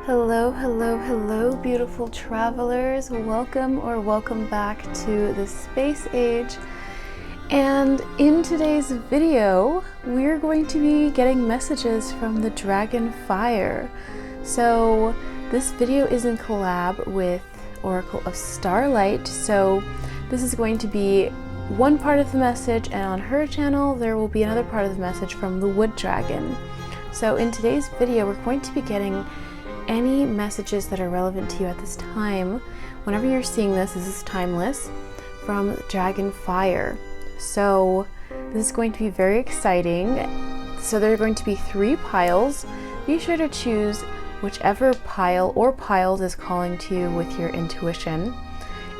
Hello, hello, hello, beautiful travelers. Welcome back to the space age. And in today's video, we're going to be getting messages from the Dragon Fire. So this video is in collab with Oracle of Starlight. So this is going to be one part of the message, and on her channel, there will be another part of the message from the Wood Dragon. So in today's video, we're going to be getting any messages that are relevant to you at this time. Whenever you're seeing this is timeless, from Dragon Fire. So this is going to be very exciting. So there are going to be 3 piles. Be sure to choose whichever pile or piles is calling to you with your intuition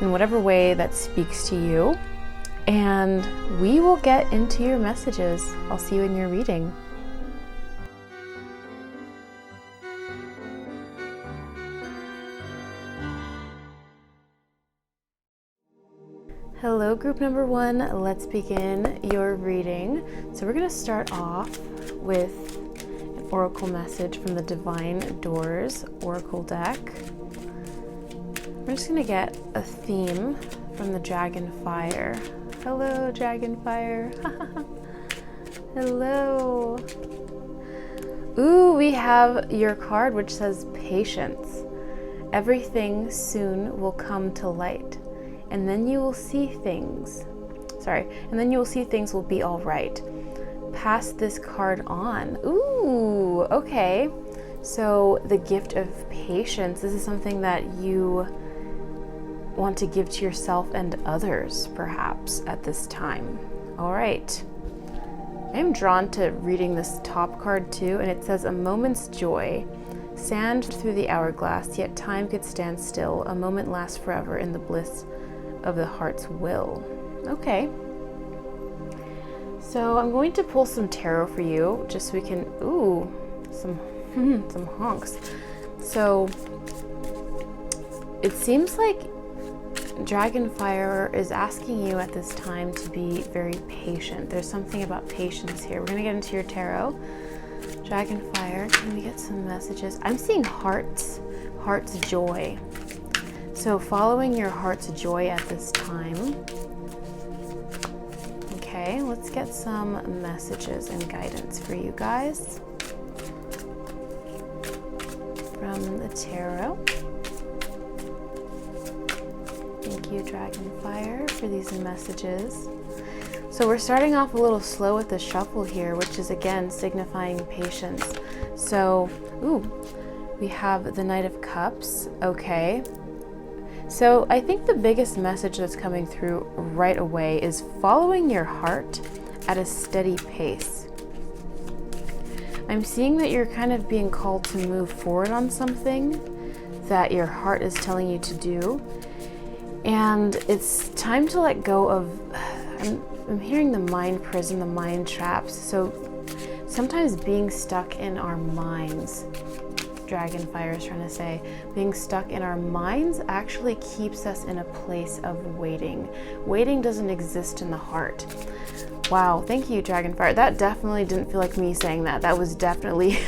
in whatever way that speaks to you. And we will get into your messages. I'll see you in your reading. Hello, group number 1. Let's begin your reading. So we're going to start off with an oracle message from the Divine Doors Oracle deck. We're just going to get a theme from the Dragon Fire. Hello, Dragon Fire. Hello. Ooh, we have your card which says patience. Everything soon will come to light. And then you will see things. And then you will see things will be all right. Pass this card on. Ooh, okay. So the gift of patience. This is something that you want to give to yourself and others, perhaps, at this time. All right. I am drawn to reading this top card too, and it says, a moment's joy. Sand through the hourglass, yet time could stand still. A moment lasts forever in the bliss of the heart's will. Okay. So I'm going to pull some tarot for you, just so we can, some honks. So it seems like Dragon Fire is asking you at this time to be very patient. There's something about patience here. We're gonna get into your tarot. Dragon Fire, can we get some messages? I'm seeing heart's joy. So following your heart's joy at this time. Okay, let's get some messages and guidance for you guys from the tarot. Thank you, Dragon Fire, for these messages. So we're starting off a little slow with the shuffle here, which is again signifying patience. So, we have the Knight of Cups. Okay. So I think the biggest message that's coming through right away is following your heart at a steady pace. I'm seeing that you're kind of being called to move forward on something that your heart is telling you to do. And it's time to let go of, I'm hearing the mind prison, the mind traps. So sometimes being stuck in our minds, Dragon Fire is trying to say, being stuck in our minds actually keeps us in a place of waiting. Waiting doesn't exist in the heart. Wow, thank you, Dragon Fire. That definitely didn't feel like me saying that. That was definitely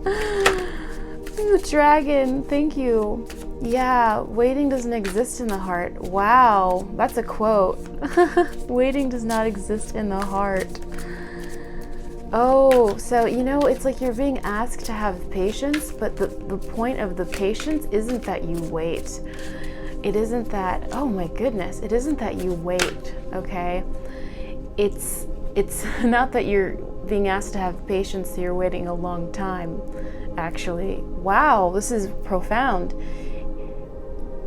the dragon. Thank you. Yeah, waiting doesn't exist in the heart. Wow, that's a quote. Waiting does not exist in the heart. Oh, so it's like you're being asked to have patience, but the point of the patience isn't that you wait. It isn't that, oh my goodness, it isn't that you wait, okay? It's not that you're being asked to have patience, so you're waiting a long time, actually. Wow, this is profound.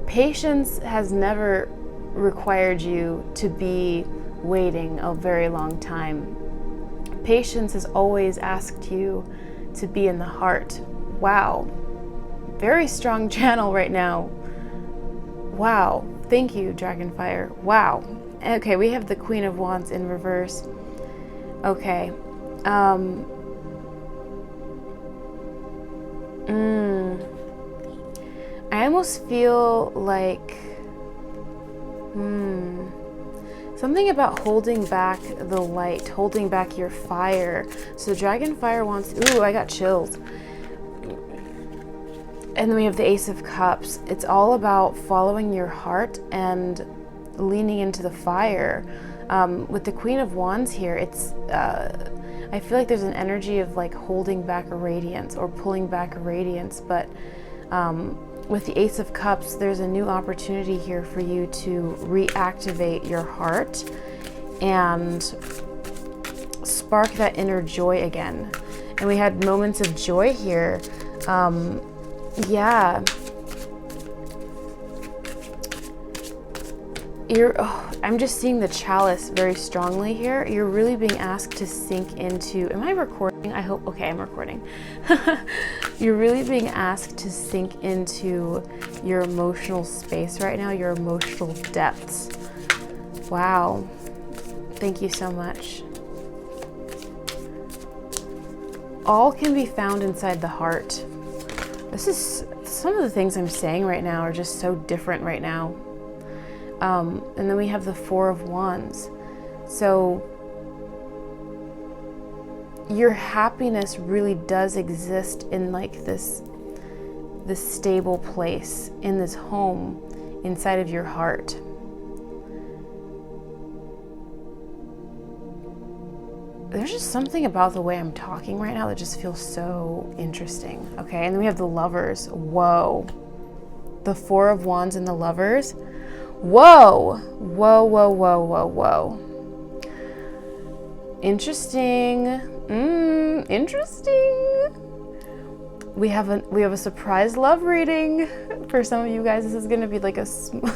Patience has never required you to be waiting a very long time. Patience has always asked you to be in the heart. Wow. Very strong channel right now. Wow. Thank you, Dragon Fire. Wow. Okay, we have the Queen of Wands in reverse. Okay. I almost feel like something about holding back the light, holding back your fire. So Dragon Fire wants, I got chills. And then we have the Ace of Cups. It's all about following your heart and leaning into the fire. With the Queen of Wands here, it's I feel like there's an energy of like holding back a radiance or pulling back a radiance, but with the Ace of Cups, there's a new opportunity here for you to reactivate your heart and spark that inner joy again. And we had moments of joy here. Yeah. I'm just seeing the chalice very strongly here. You're really being asked to sink into, am I recording? I hope, okay, I'm recording. You're really being asked to sink into your emotional space right now, your emotional depths. Wow. Thank you so much. All can be found inside the heart. This is, some of the things I'm saying right now are just so different right now. And then we have the Four of Wands. So your happiness really does exist in like this stable place, in this home inside of your heart. There's just something about the way I'm talking right now that just feels so interesting. Okay, and then we have the Lovers. Whoa. The Four of Wands and the Lovers. Whoa. Whoa, whoa, whoa, whoa, whoa. Interesting. Interesting. We have a surprise love reading. For some of you guys, this is going to be like a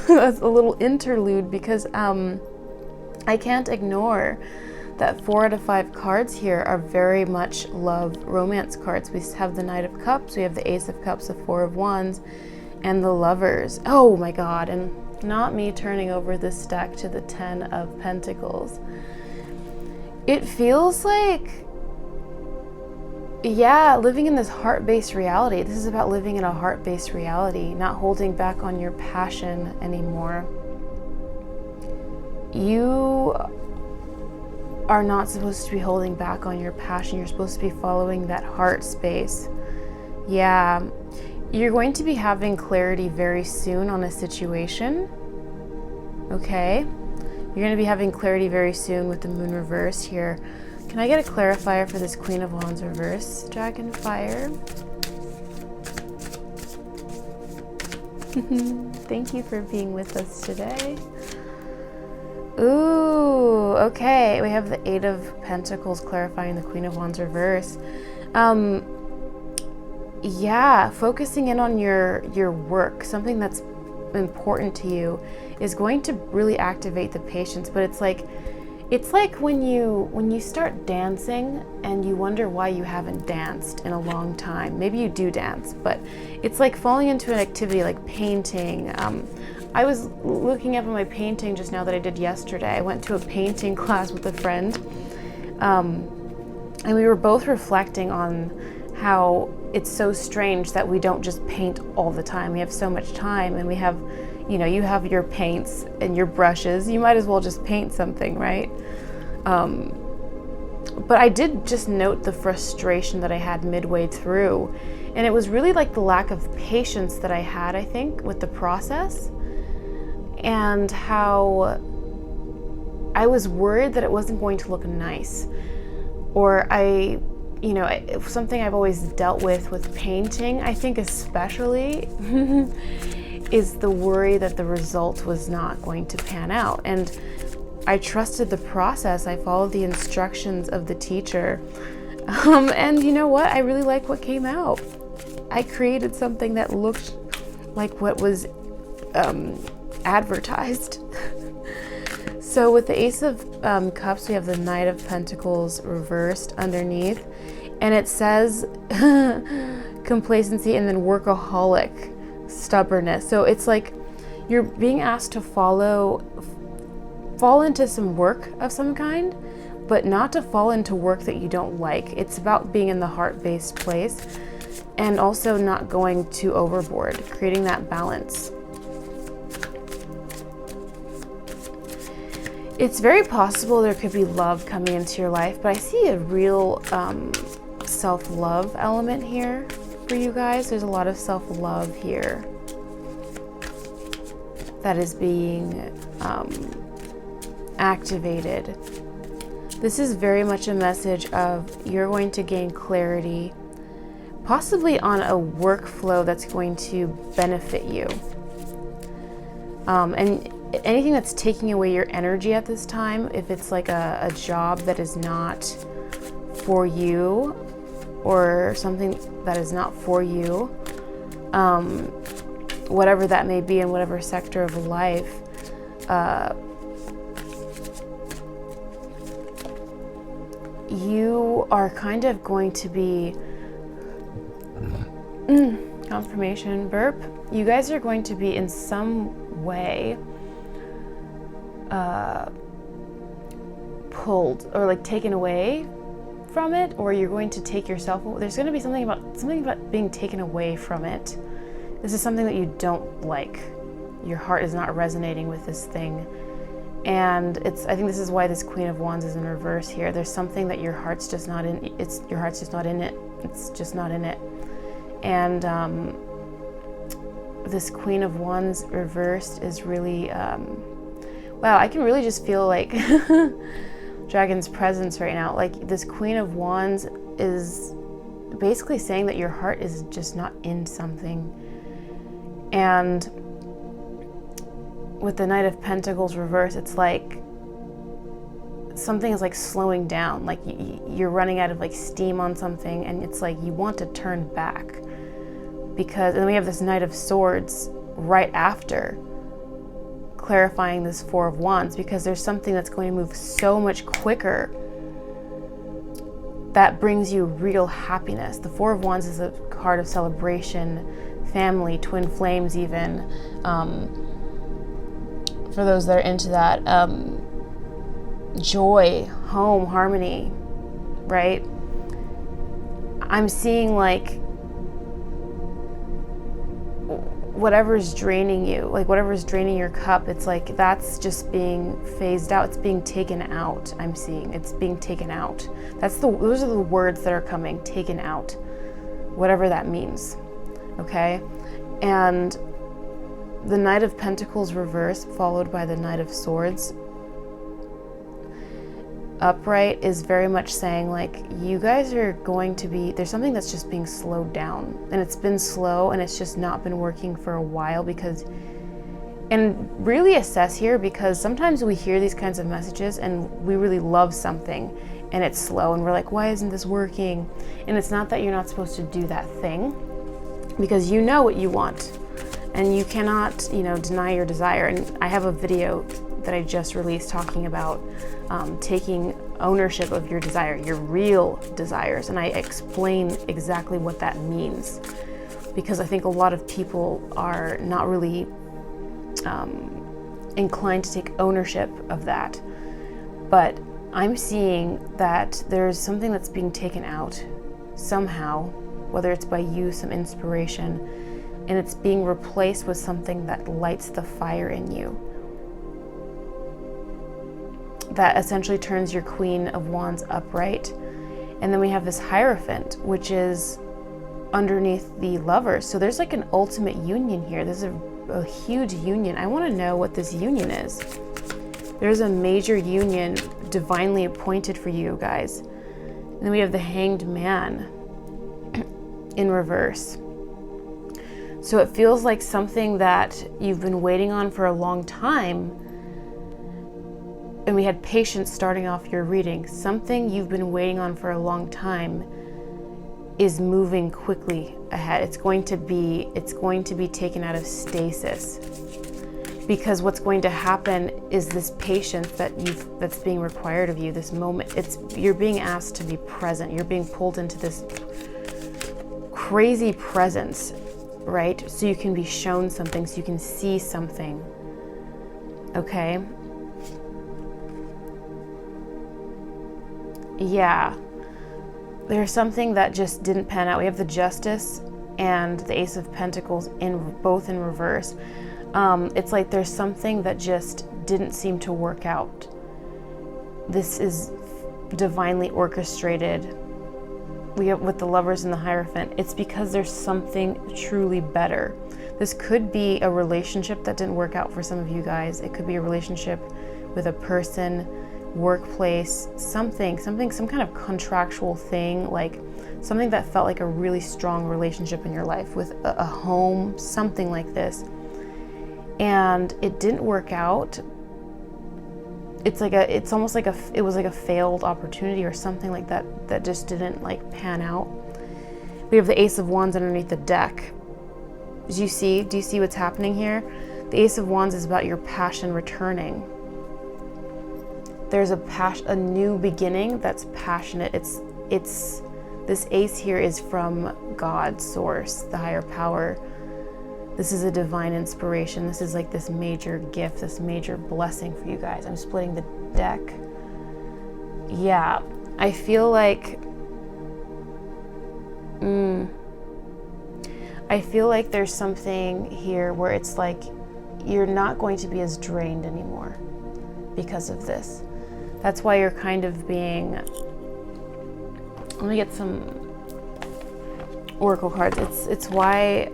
little interlude because I can't ignore that 4 out of 5 cards here are very much love romance cards. We have the Knight of Cups, we have the Ace of Cups, the Four of Wands, and the Lovers. Oh my God, and not me turning over this deck to the 10 of Pentacles. It feels like, yeah, living in this heart-based reality. This is about living in a heart-based reality, not holding back on your passion anymore. You are not supposed to be holding back on your passion. You're supposed to be following that heart space. Yeah, you're going to be having clarity very soon on a situation. Okay, you're going to be having clarity very soon with the Moon reverse here. Can I get a clarifier for this Queen of Wands reverse, Dragon Fire? Thank you for being with us today. Ooh, okay. We have the Eight of Pentacles clarifying the Queen of Wands reverse. Yeah, focusing in on your work, something that's important to you, is going to really activate the patience. But it's like when you start dancing and you wonder why you haven't danced in a long time. Maybe you do dance, but it's like falling into an activity like painting. I was looking up at my painting just now that I did yesterday. I went to a painting class with a friend, and we were both reflecting on how it's so strange that we don't just paint all the time. We have so much time, and we have, you have your paints and your brushes. You might as well just paint something, right? But I did just note the frustration that I had midway through, and it was really like the lack of patience that I had, I think, with the process. And how I was worried that it wasn't going to look nice, or something I've always dealt with painting, I think especially, is the worry that the result was not going to pan out. And I trusted the process. I followed the instructions of the teacher. And you know what? I really like what came out. I created something that looked like what was advertised. So with the Ace of Cups, we have the Knight of Pentacles reversed underneath, and it says complacency and then workaholic, stubbornness. So it's like you're being asked to fall into some work of some kind, but not to fall into work that you don't like. It's about being in the heart-based place and also not going too overboard, creating that balance. It's very possible there could be love coming into your life, but I see a real self-love element here for you guys. There's a lot of self-love here that is being activated. This is very much a message of you're going to gain clarity, possibly on a workflow that's going to benefit you. And anything that's taking away your energy at this time, if it's like a job that is not for you or something that is not for you, whatever that may be in whatever sector of life, you are kind of going to be, confirmation, burp, you guys are going to be in some way pulled or like taken away from it, or you're going to take yourself, there's going to be something about being taken away from it. This is something that you don't like. Your heart is not resonating with this thing. And I think this is why this Queen of Wands is in reverse here. There's something that your heart's just not in. Your heart's just not in it. It's just not in it. And this Queen of Wands reversed is really, wow, I can really just feel like Dragon's presence right now. Like this Queen of Wands is basically saying that your heart is just not in something. And with the Knight of Pentacles reverse, it's like something is like slowing down, like you're running out of like steam on something, and it's like you want to turn back. Because, and then we have this Knight of Swords right after, clarifying this Four of Wands, because there's something that's going to move so much quicker that brings you real happiness. The Four of Wands is a card of celebration, family, twin flames even. For those that are into that, joy, home, harmony, right? I'm seeing like whatever's draining you, like whatever's draining your cup, it's like that's just being phased out. It's being taken out. I'm seeing it's being taken out. Those are the words that are coming, taken out, whatever that means. Okay? And the Knight of Pentacles reverse followed by the Knight of Swords upright is very much saying like you guys are going to be, there's something that's just being slowed down, and it's been slow and it's just not been working for a while. Because, and really assess here, because sometimes we hear these kinds of messages and we really love something and it's slow and we're like, why isn't this working? And it's not that you're not supposed to do that thing, because you know what you want and you cannot, deny your desire. And I have a video that I just released talking about taking ownership of your desire, your real desires. And I explain exactly what that means, because I think a lot of people are not really inclined to take ownership of that. But I'm seeing that there's something that's being taken out somehow, whether it's by you, some inspiration, and it's being replaced with something that lights the fire in you. That essentially turns your Queen of Wands upright. And then we have this Hierophant, which is underneath the Lovers. So there's like an ultimate union here. There's a huge union. I want to know what this union is. There's a major union divinely appointed for you guys. And then we have the Hanged Man in reverse. So it feels like something that you've been waiting on for a long time. And we had patience starting off your reading. Something you've been waiting on for a long time is moving quickly ahead. It's going to be taken out of stasis. Because what's going to happen is this patience that's being required of you, this moment, you're being asked to be present. You're being pulled into this crazy presence, right? So you can be shown something, so you can see something. Okay? Yeah. There's something that just didn't pan out. We have the Justice and the Ace of Pentacles both in reverse. It's like there's something that just didn't seem to work out. This is divinely orchestrated. with the Lovers and the Hierophant, it's because there's something truly better. This could be a relationship that didn't work out for some of you guys. It could be a relationship with a person, workplace, some kind of contractual thing, like something that felt like a really strong relationship in your life, with a home, something like this. And it didn't work out. It's almost like it was like a failed opportunity or something like that just didn't like pan out. We have the Ace of Wands underneath the deck. Do you see what's happening here? The Ace of Wands is about your passion returning. There's a new beginning that's passionate. It's this ace here is from God, source, the higher power. This is a divine inspiration. This is like this major gift, this major blessing for you guys. I'm splitting the deck. Yeah, I feel like there's something here where it's like you're not going to be as drained anymore because of this. That's why you're kind of being, let me get some oracle cards. It's why,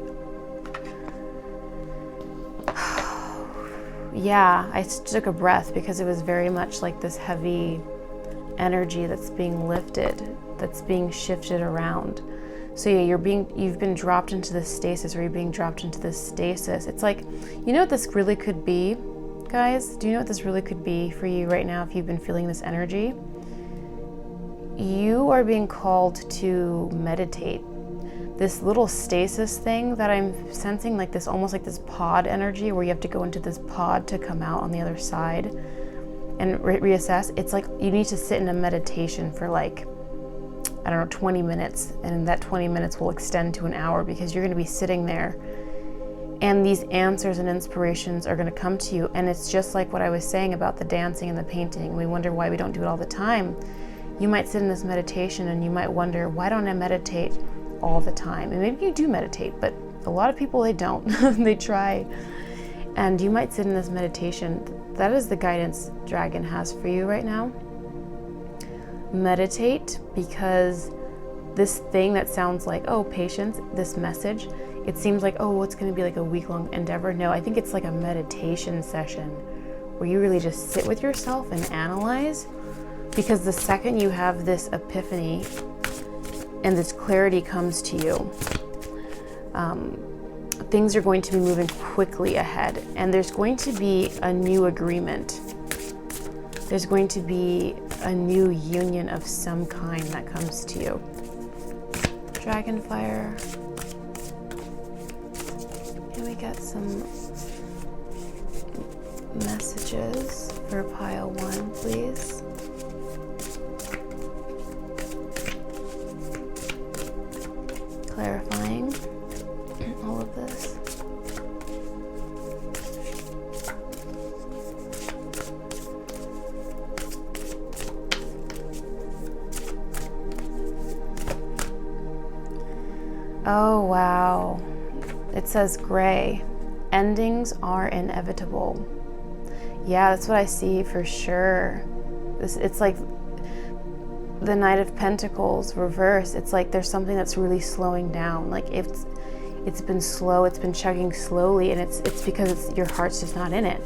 yeah, I took a breath because it was very much like this heavy energy that's being lifted, that's being shifted around. So yeah, you've been dropped into this stasis, or you're being dropped into this stasis. It's like, you know what this really could be, guys? Do you know what this really could be for you right now if you've been feeling this energy? You are being called to meditate. This little stasis thing that I'm sensing, like this, almost like this pod energy where you have to go into this pod to come out on the other side and reassess. It's like you need to sit in a meditation for like, I don't know, 20 minutes, and that 20 minutes will extend to an hour because you're going to be sitting there and these answers and inspirations are going to come to you. And it's just like what I was saying about the dancing and the painting. We wonder why we don't do it all the time. You might sit in this meditation and you might wonder, why don't I meditate all the time? And maybe you do meditate, but a lot of people, they don't. They try. And you might sit in this meditation. That is the guidance Dragon has for you right now. Meditate, because this thing that sounds like, oh, patience, this message, it seems like, oh, it's going to be like a week-long endeavor. No, I think it's like a meditation session where you really just sit with yourself and analyze, because the second you have this epiphany and this clarity comes to you, things are going to be moving quickly ahead, and there's going to be a new agreement. There's going to be a new union of some kind that comes to you. Dragonfire. Can we get some messages for pile 1, please? Clarifying all of this. Oh, wow. It says gray. Endings are inevitable. Yeah, that's what I see for sure. It's like the Knight of Pentacles reverse. It's like there's something that's really slowing down. Like it's been slow, it's been chugging slowly, and it's because your heart's just not in it.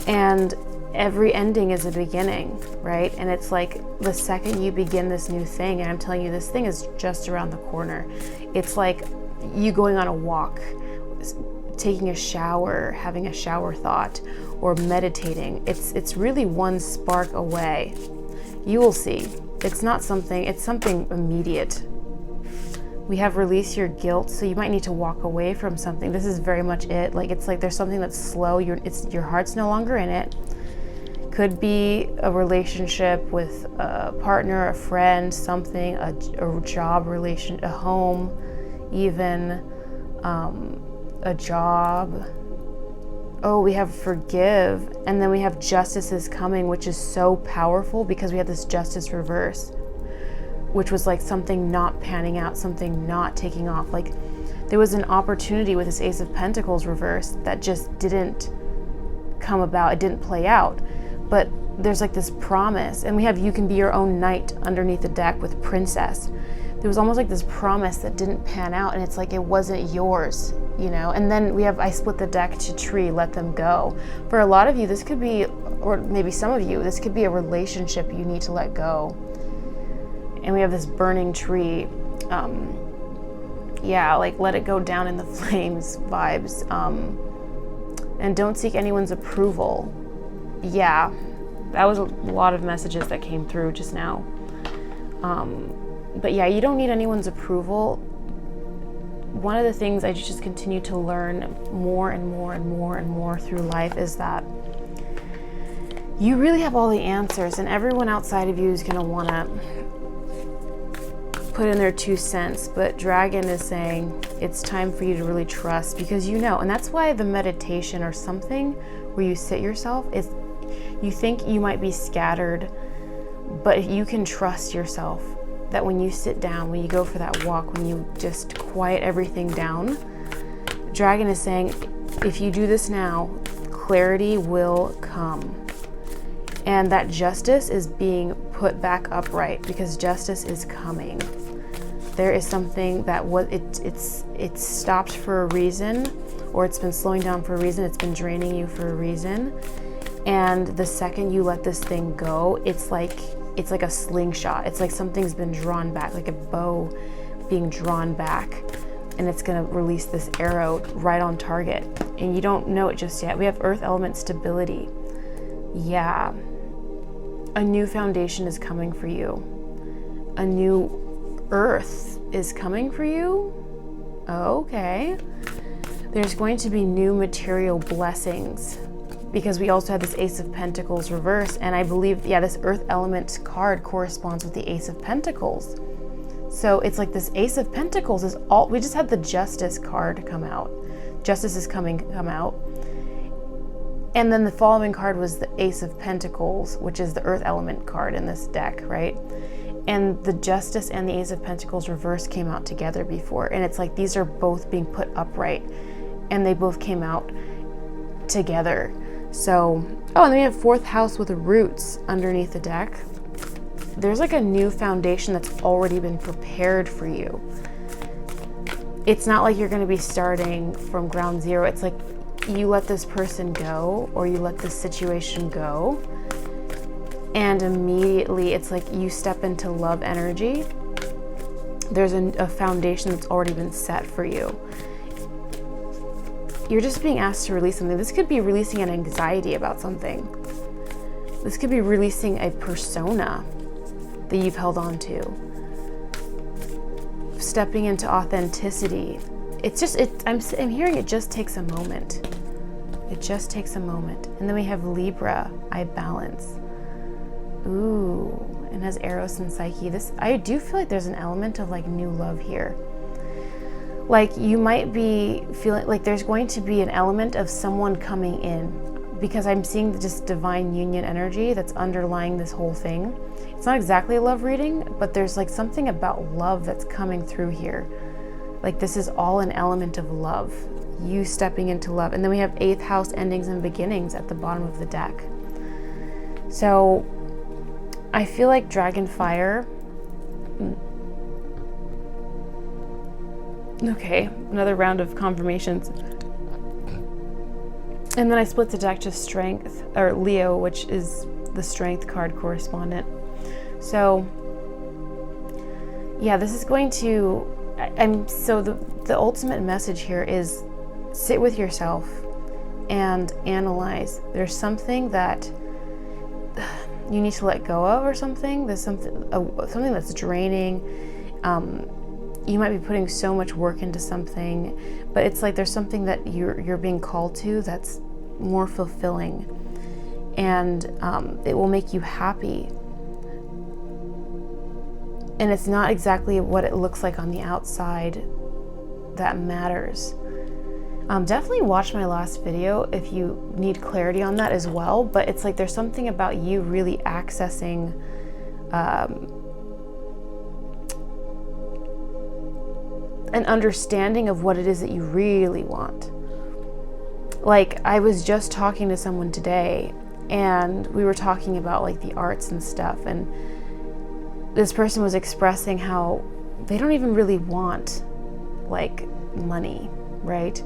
And every ending is a beginning, right? And it's like the second you begin this new thing, and I'm telling you, this thing is just around the corner. It's like you going on a walk, taking a shower, having a shower thought, or meditating. It's really one spark away. You will see. It's something immediate. We have release your guilt, so you might need to walk away from something. This is very much it. Like it's like there's something that's slow. Your heart's no longer in it. Could be a relationship with a partner, a friend, something, a job relation, a home, even a job. Oh, we have forgive, and then we have justice is coming, which is so powerful because we have this justice reverse, which was like something not panning out, something not taking off. Like there was an opportunity with this Ace of Pentacles reverse that just didn't come about, it didn't play out. But there's like this promise, and we have you can be your own knight underneath the deck with princess. there was almost like this promise that didn't pan out, and it's like it wasn't yours, you know. And then we have, I split the deck to tree, let them go. For a lot of you, this could be, or maybe some of you, this could be a relationship you need to let go. And we have this burning tree. Yeah, like let it go down in the flames vibes. And don't seek anyone's approval. Yeah, that was a lot of messages that came through just now. But yeah, you don't need anyone's approval. One of the things I just continue to learn more and more and more and more through life is that you really have all the answers, and everyone outside of you is going to want to put in their 2 cents. But Dragon is saying it's time for you to really trust, because you know. And that's why the meditation or something where you sit yourself is, you think you might be scattered, but you can trust yourself that when you sit down, when you go for that walk, when you just quiet everything down, Dragon is saying, if you do this now, clarity will come. And that justice is being put back upright, because justice is coming. There is something that it's stopped for a reason, or it's been slowing down for a reason, it's been draining you for a reason. And the second you let this thing go, it's like a slingshot. It's like something's been drawn back, like a bow being drawn back, and it's going to release this arrow right on target. And you don't know it just yet. We have earth element stability. Yeah. A new foundation is coming for you. A new earth is coming for you. Okay. There's going to be new material blessings, because we also have this Ace of Pentacles reverse, and I believe, yeah, this Earth Element card corresponds with the Ace of Pentacles. So it's like this Ace of Pentacles is all, we just had the Justice card come out. Justice is come out. And then the following card was the Ace of Pentacles, which is the Earth Element card in this deck, right? And the Justice and the Ace of Pentacles reverse came out together before, and it's like these are both being put upright, and they both came out together. So, oh, and then we have 4th house with roots underneath the deck. There's like a new foundation that's already been prepared for you. It's not like you're going to be starting from ground zero. It's like you let this person go, or you let this situation go, and immediately it's like you step into love energy. There's a foundation that's already been set for you. You're just being asked to release something. This could be releasing an anxiety about something. This could be releasing a persona that you've held on to. Stepping into authenticity. It's just, I'm hearing it just takes a moment. It just takes a moment. And then we have Libra, I balance. Ooh, and has Eros and Psyche. This, I do feel like there's an element of like new love here. Like you might be feeling like there's going to be an element of someone coming in, because I'm seeing just divine union energy that's underlying this whole thing. It's not exactly a love reading, but there's like something about love that's coming through here. Like this is all an element of love, you stepping into love. And then we have 8th house endings and beginnings at the bottom of the deck. So I feel like Dragon Fire. Okay, another round of confirmations. And then I split the deck to Strength, or Leo, which is the Strength card correspondent. So, yeah, this is going to, so the ultimate message here is sit with yourself and analyze. There's something that you need to let go of, or something. There's something that's draining. You might be putting so much work into something, but it's like there's something that you're being called to that's more fulfilling, and it will make you happy. And it's not exactly what it looks like on the outside that matters. Definitely watch my last video if you need clarity on that as well, but it's like there's something about you really accessing an understanding of what it is that you really want. Like I was just talking to someone today, and we were talking about like the arts and stuff, and this person was expressing how they don't even really want like money, right?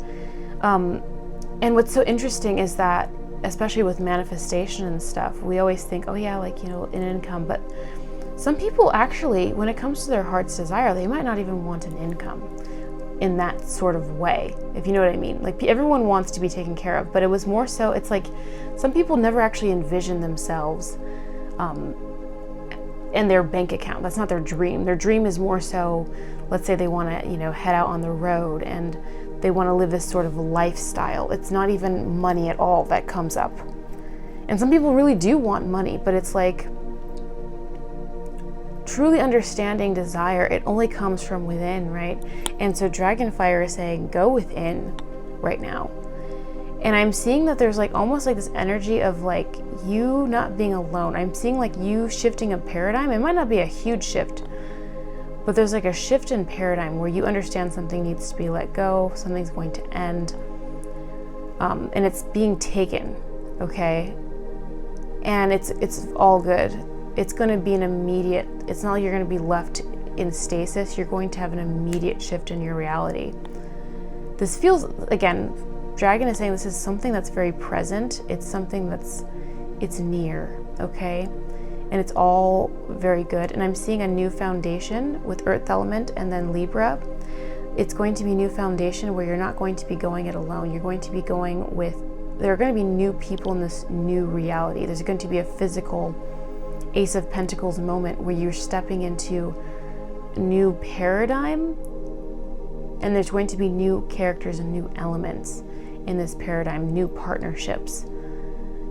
And what's so interesting is that, especially with manifestation and stuff, we always think, oh yeah, like, you know, an income, but some people actually, when it comes to their heart's desire, they might not even want an income in that sort of way, if you know what I mean. Like, everyone wants to be taken care of, but it was more so, it's like some people never actually envision themselves in their bank account. That's not their dream. Their dream is more so, let's say they want to, you know, head out on the road and they want to live this sort of lifestyle. It's not even money at all that comes up. And some people really do want money, but it's like, truly understanding desire, it only comes from within, right? And so Dragonfire is saying, go within right now. And I'm seeing that there's like almost like this energy of like you not being alone. I'm seeing like you shifting a paradigm. It might not be a huge shift, but there's like a shift in paradigm where you understand something needs to be let go, something's going to end, and it's being taken, okay? And it's all good. It's going to be an immediate, it's not like you're going to be left in stasis. You're going to have an immediate shift in your reality. This feels, again, Dragon is saying this is something that's very present. It's something it's near, okay? And it's all very good. And I'm seeing a new foundation with Earth element and then Libra. It's going to be a new foundation where you're not going to be going it alone. You're going to be going with, there are going to be new people in this new reality. There's going to be a physical Ace of Pentacles moment where you're stepping into a new paradigm, and there's going to be new characters and new elements in this paradigm, new partnerships,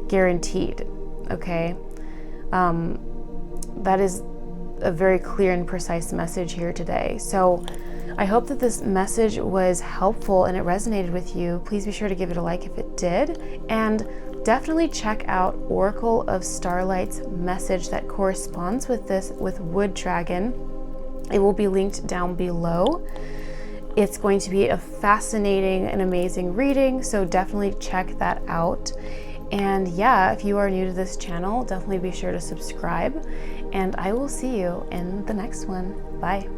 guaranteed, okay? That is a very clear and precise message here today. So I hope that this message was helpful and it resonated with you. Please be sure to give it a like if it did, and definitely check out Oracle of Starlight's message that corresponds with this with Wood Dragon. It will be linked down below. It's going to be a fascinating and amazing reading, so definitely check that out. And yeah, if you are new to this channel, definitely be sure to subscribe, and I will see you in the next one. Bye.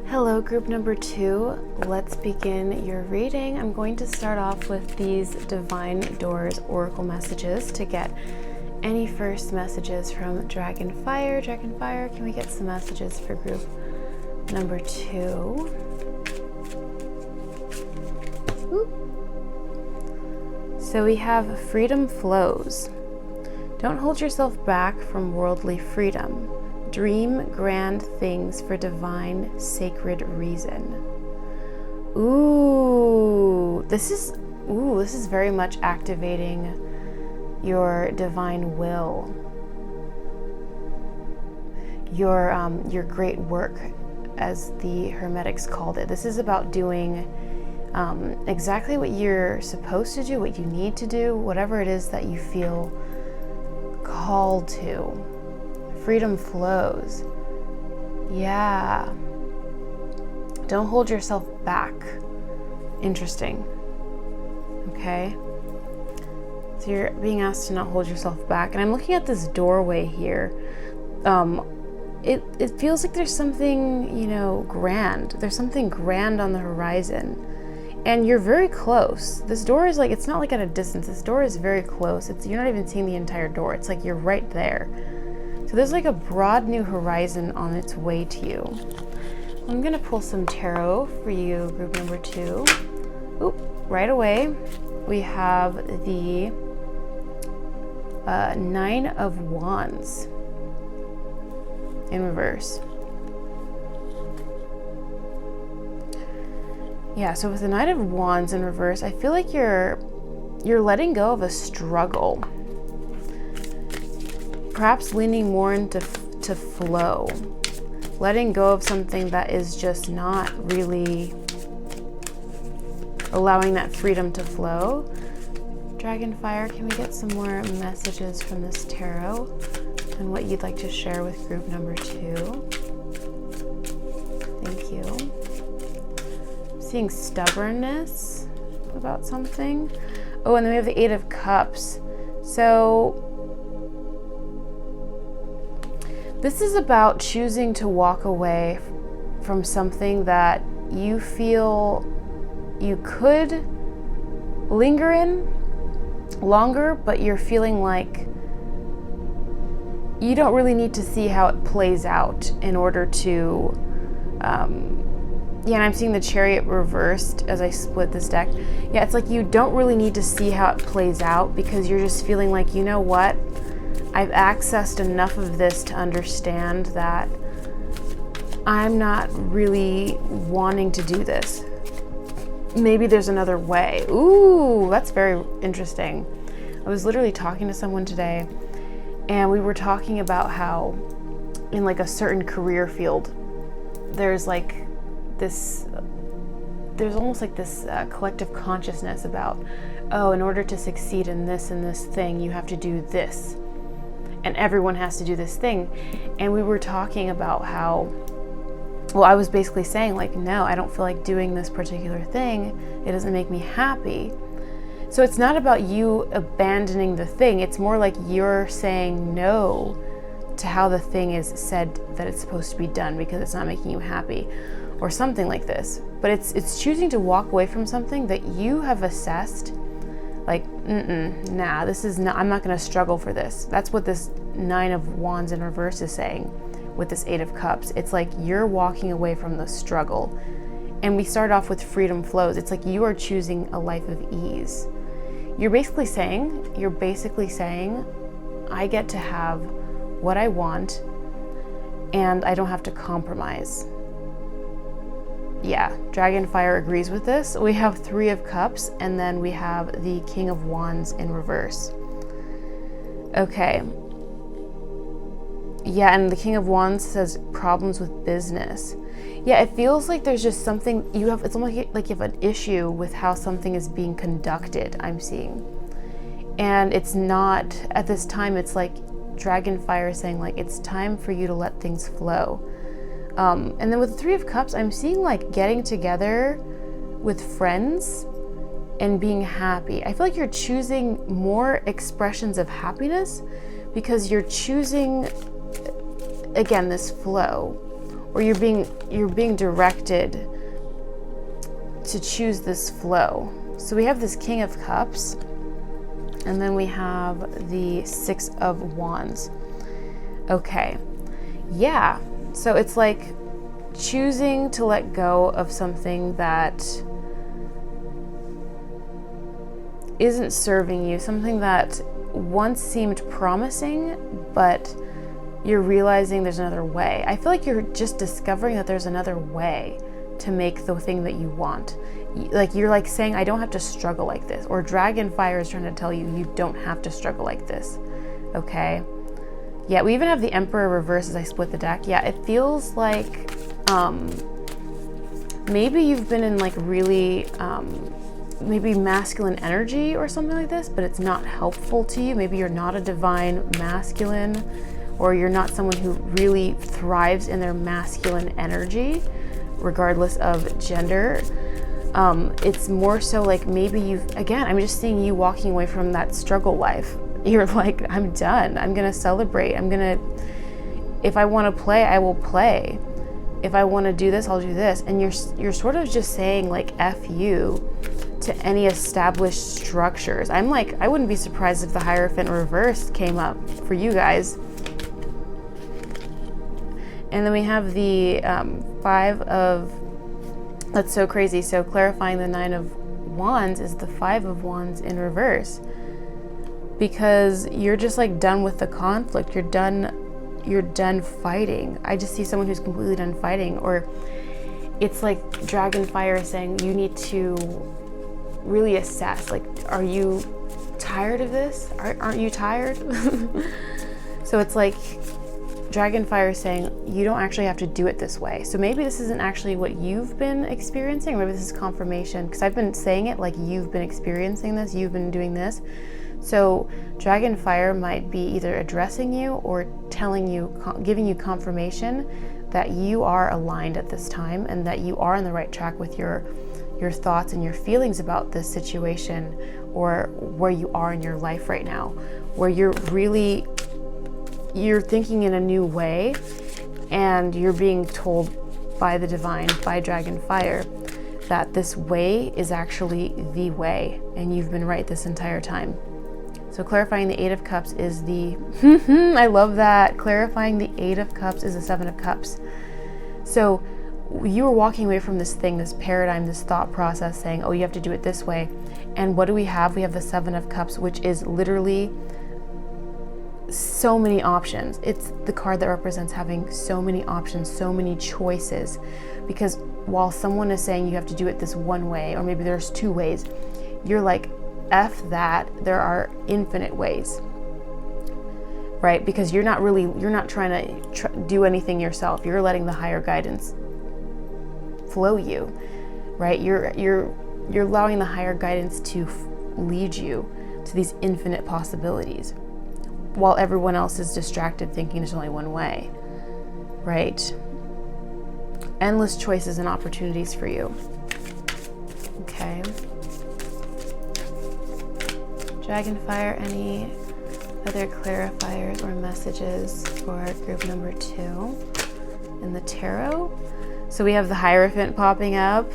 Hello, group number 2. Let's begin your reading. I'm going to start off with these Divine Doors Oracle messages to get any first messages from Dragonfire. Dragonfire, can we get some messages for group number 2? Ooh. So we have Freedom Flows. Don't hold yourself back from worldly freedom. Dream grand things for divine, sacred reason. This is very much activating your divine will, your great work, as the Hermetics called it. This is about doing exactly what you're supposed to do, what you need to do, whatever it is that you feel called to. Freedom flows. Yeah. Don't hold yourself back. Interesting. Okay. So you're being asked to not hold yourself back. And I'm looking at this doorway here. It feels like there's something, you know, grand. There's something grand on the horizon. And you're very close. This door is like, it's not like at a distance. This door is very close. You're not even seeing the entire door. It's like you're right there. So there's like a broad new horizon on its way to you. I'm gonna pull some tarot for you, group number 2. Right away, we have the 9 of Wands in reverse. Yeah, so with the Knight of Wands in reverse, I feel like you're letting go of a struggle. Perhaps leaning more into flow. Letting go of something that is just not really allowing that freedom to flow. Dragonfire, can we get some more messages from this tarot and what you'd like to share with group number 2? Thank you. Seeing stubbornness about something. Oh, and then we have the 8 of Cups. So this is about choosing to walk away from something that you feel you could linger in longer, but you're feeling like you don't really need to see how it plays out in order to, yeah, and I'm seeing the Chariot reversed as I split this deck. Yeah, it's like you don't really need to see how it plays out because you're just feeling like, you know what? I've accessed enough of this to understand that I'm not really wanting to do this. Maybe there's another way. Ooh, that's very interesting. I was literally talking to someone today, and we were talking about how in like a certain career field, there's like this, there's almost like this collective consciousness about, oh, in order to succeed in this and this thing, you have to do this. And everyone has to do this thing. And we were talking about how, well, I was basically saying like, no, I don't feel like doing this particular thing. It doesn't make me happy. So it's not about you abandoning the thing. It's more like you're saying no to how the thing is said that it's supposed to be done because it's not making you happy or something like this. But it's choosing to walk away from something that you have assessed like, nah, this is not, I'm not going to struggle for this. That's what this 9 of Wands in reverse is saying with this 8 of Cups. It's like you're walking away from the struggle. And we start off with freedom flows. It's like you are choosing a life of ease. You're basically saying, I get to have what I want and I don't have to compromise. Yeah, Dragonfire agrees with this. We have 3 of Cups and then we have the King of Wands in reverse. Okay. Yeah, and the King of Wands says problems with business. Yeah, it feels like there's just something you have, it's almost like you have an issue with how something is being conducted, I'm seeing. And it's not, at this time, it's like Dragonfire is saying like, it's time for you to let things flow. And then with the 3 of Cups, I'm seeing like getting together with friends and being happy. I feel like you're choosing more expressions of happiness because you're choosing, again, this flow, or you're being directed to choose this flow. So we have this King of Cups, and then we have the 6 of Wands. Okay, yeah. So it's like choosing to let go of something that isn't serving you, something that once seemed promising, but you're realizing there's another way. I feel like you're just discovering that there's another way to make the thing that you want. Like you're like saying, I don't have to struggle like this. Or Dragonfire is trying to tell you, you don't have to struggle like this. Okay. Yeah, we even have the Emperor reverse as I split the deck. Yeah, it feels like maybe you've been in like really maybe masculine energy or something like this, but it's not helpful to you. Maybe you're not a divine masculine, or you're not someone who really thrives in their masculine energy, regardless of gender. It's more so like maybe I'm just seeing you walking away from that struggle life. You're like, I'm done. I'm gonna celebrate. If I wanna play, I will play. If I wanna do this, I'll do this. And you're sort of just saying like, F you to any established structures. I'm like, I wouldn't be surprised if the Hierophant reverse came up for you guys. And then we have the 5 of, that's so crazy. So clarifying the 9 of Wands is the 5 of Wands in reverse. Because you're just like done with the conflict. You're done fighting. I just see someone who's completely done fighting. Or it's like Dragonfire saying you need to really assess, like, are you tired of this? Aren't you tired? So it's like Dragonfire is saying you don't actually have to do it this way. So maybe this isn't actually what you've been experiencing, or maybe this is confirmation, because I've been saying it like you've been experiencing this, you've been doing this. So Dragonfire might be either addressing you or telling you, giving you confirmation that you are aligned at this time and that you are on the right track with your thoughts and your feelings about this situation, or where you are in your life right now, where you're thinking in a new way and you're being told by the divine, by Dragon Fire, that this way is actually the way, and you've been right this entire time. So clarifying the Eight of Cups is the, I love that. Clarifying the Eight of Cups is the Seven of Cups. So you were walking away from this thing, this paradigm, this thought process saying, oh, you have to do it this way. And what do we have? We have the Seven of Cups, which is literally so many options. It's the card that represents having so many options, so many choices. Because while someone is saying you have to do it this one way, or maybe there's two ways, you're like, F that, there are infinite ways, right? Because you're not trying to do anything yourself. You're letting the higher guidance flow you, right? You're allowing the higher guidance to lead you to these infinite possibilities, while everyone else is distracted thinking there's only one way, right? Endless choices and opportunities for you. Okay. Dragonfire, any other clarifiers or messages for group number 2 in the tarot? So we have the Hierophant popping up.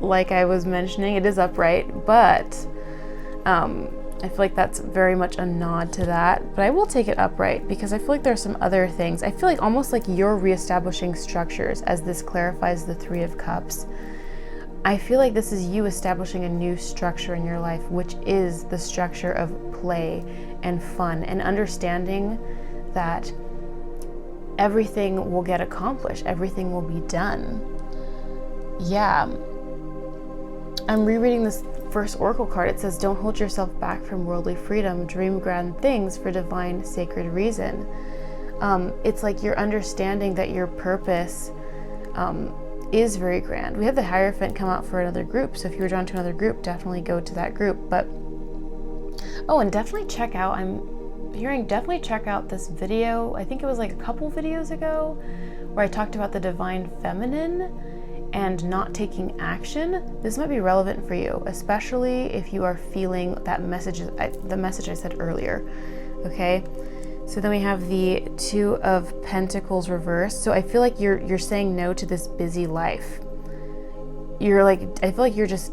Like I was mentioning, it is upright, but I feel like that's very much a nod to that. But I will take it upright because I feel like there's some other things. I feel like almost like you're reestablishing structures as this clarifies the Three of Cups. I feel like this is you establishing a new structure in your life, which is the structure of play and fun and understanding that everything will get accomplished, everything will be done. Yeah. I'm rereading this first Oracle card. It says, don't hold yourself back from worldly freedom, dream grand things for divine sacred reason. It's like you're understanding that your purpose is very grand. We have the Hierophant come out for another group, so if you were drawn to another group, definitely go to that group. But oh, and definitely check out, definitely check out this video. I think it was like a couple videos ago where I talked about the divine feminine and not taking action. This might be relevant for you, especially if you are feeling that message, the message I said earlier. Okay. So then we have the Two of Pentacles reversed. So I feel like you're saying no to this busy life. You're like, I feel like you're just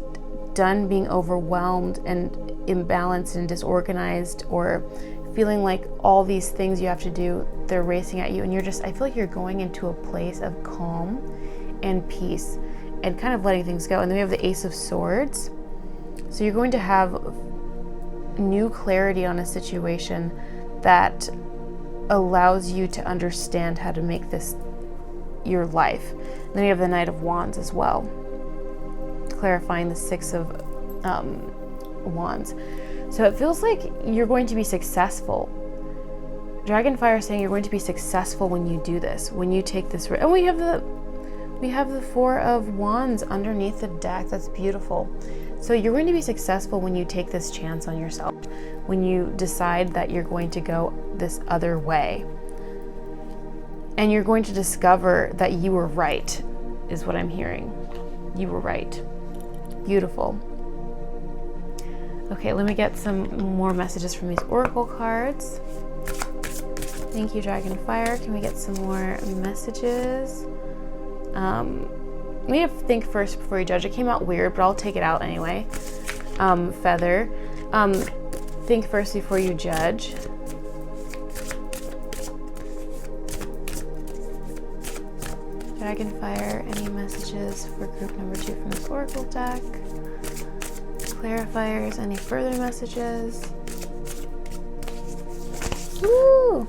done being overwhelmed and imbalanced and disorganized, or feeling like all these things you have to do, they're racing at you, and you're just, I feel like you're going into a place of calm and peace and kind of letting things go. And then we have the Ace of Swords. So you're going to have new clarity on a situation that allows you to understand how to make this your life. And then you have the Knight of Wands as well, clarifying the Six of Wands. So it feels like you're going to be successful. Dragonfire is saying you're going to be successful when you do this, when you take this. And we have the Four of Wands underneath the deck. That's beautiful. So you're going to be successful when you take this chance on yourself, when you decide that you're going to go this other way. And you're going to discover that you were right, is what I'm hearing. You were right. Beautiful. Okay, let me get some more messages from these Oracle cards. Thank you, Dragonfire. Can we get some more messages? We have to think first before you judge. It came out weird, but I'll take it out anyway. Feather. Think first before you judge. Dragonfire, any messages for group number 2 from this Oracle deck? Clarifiers, any further messages? Woo!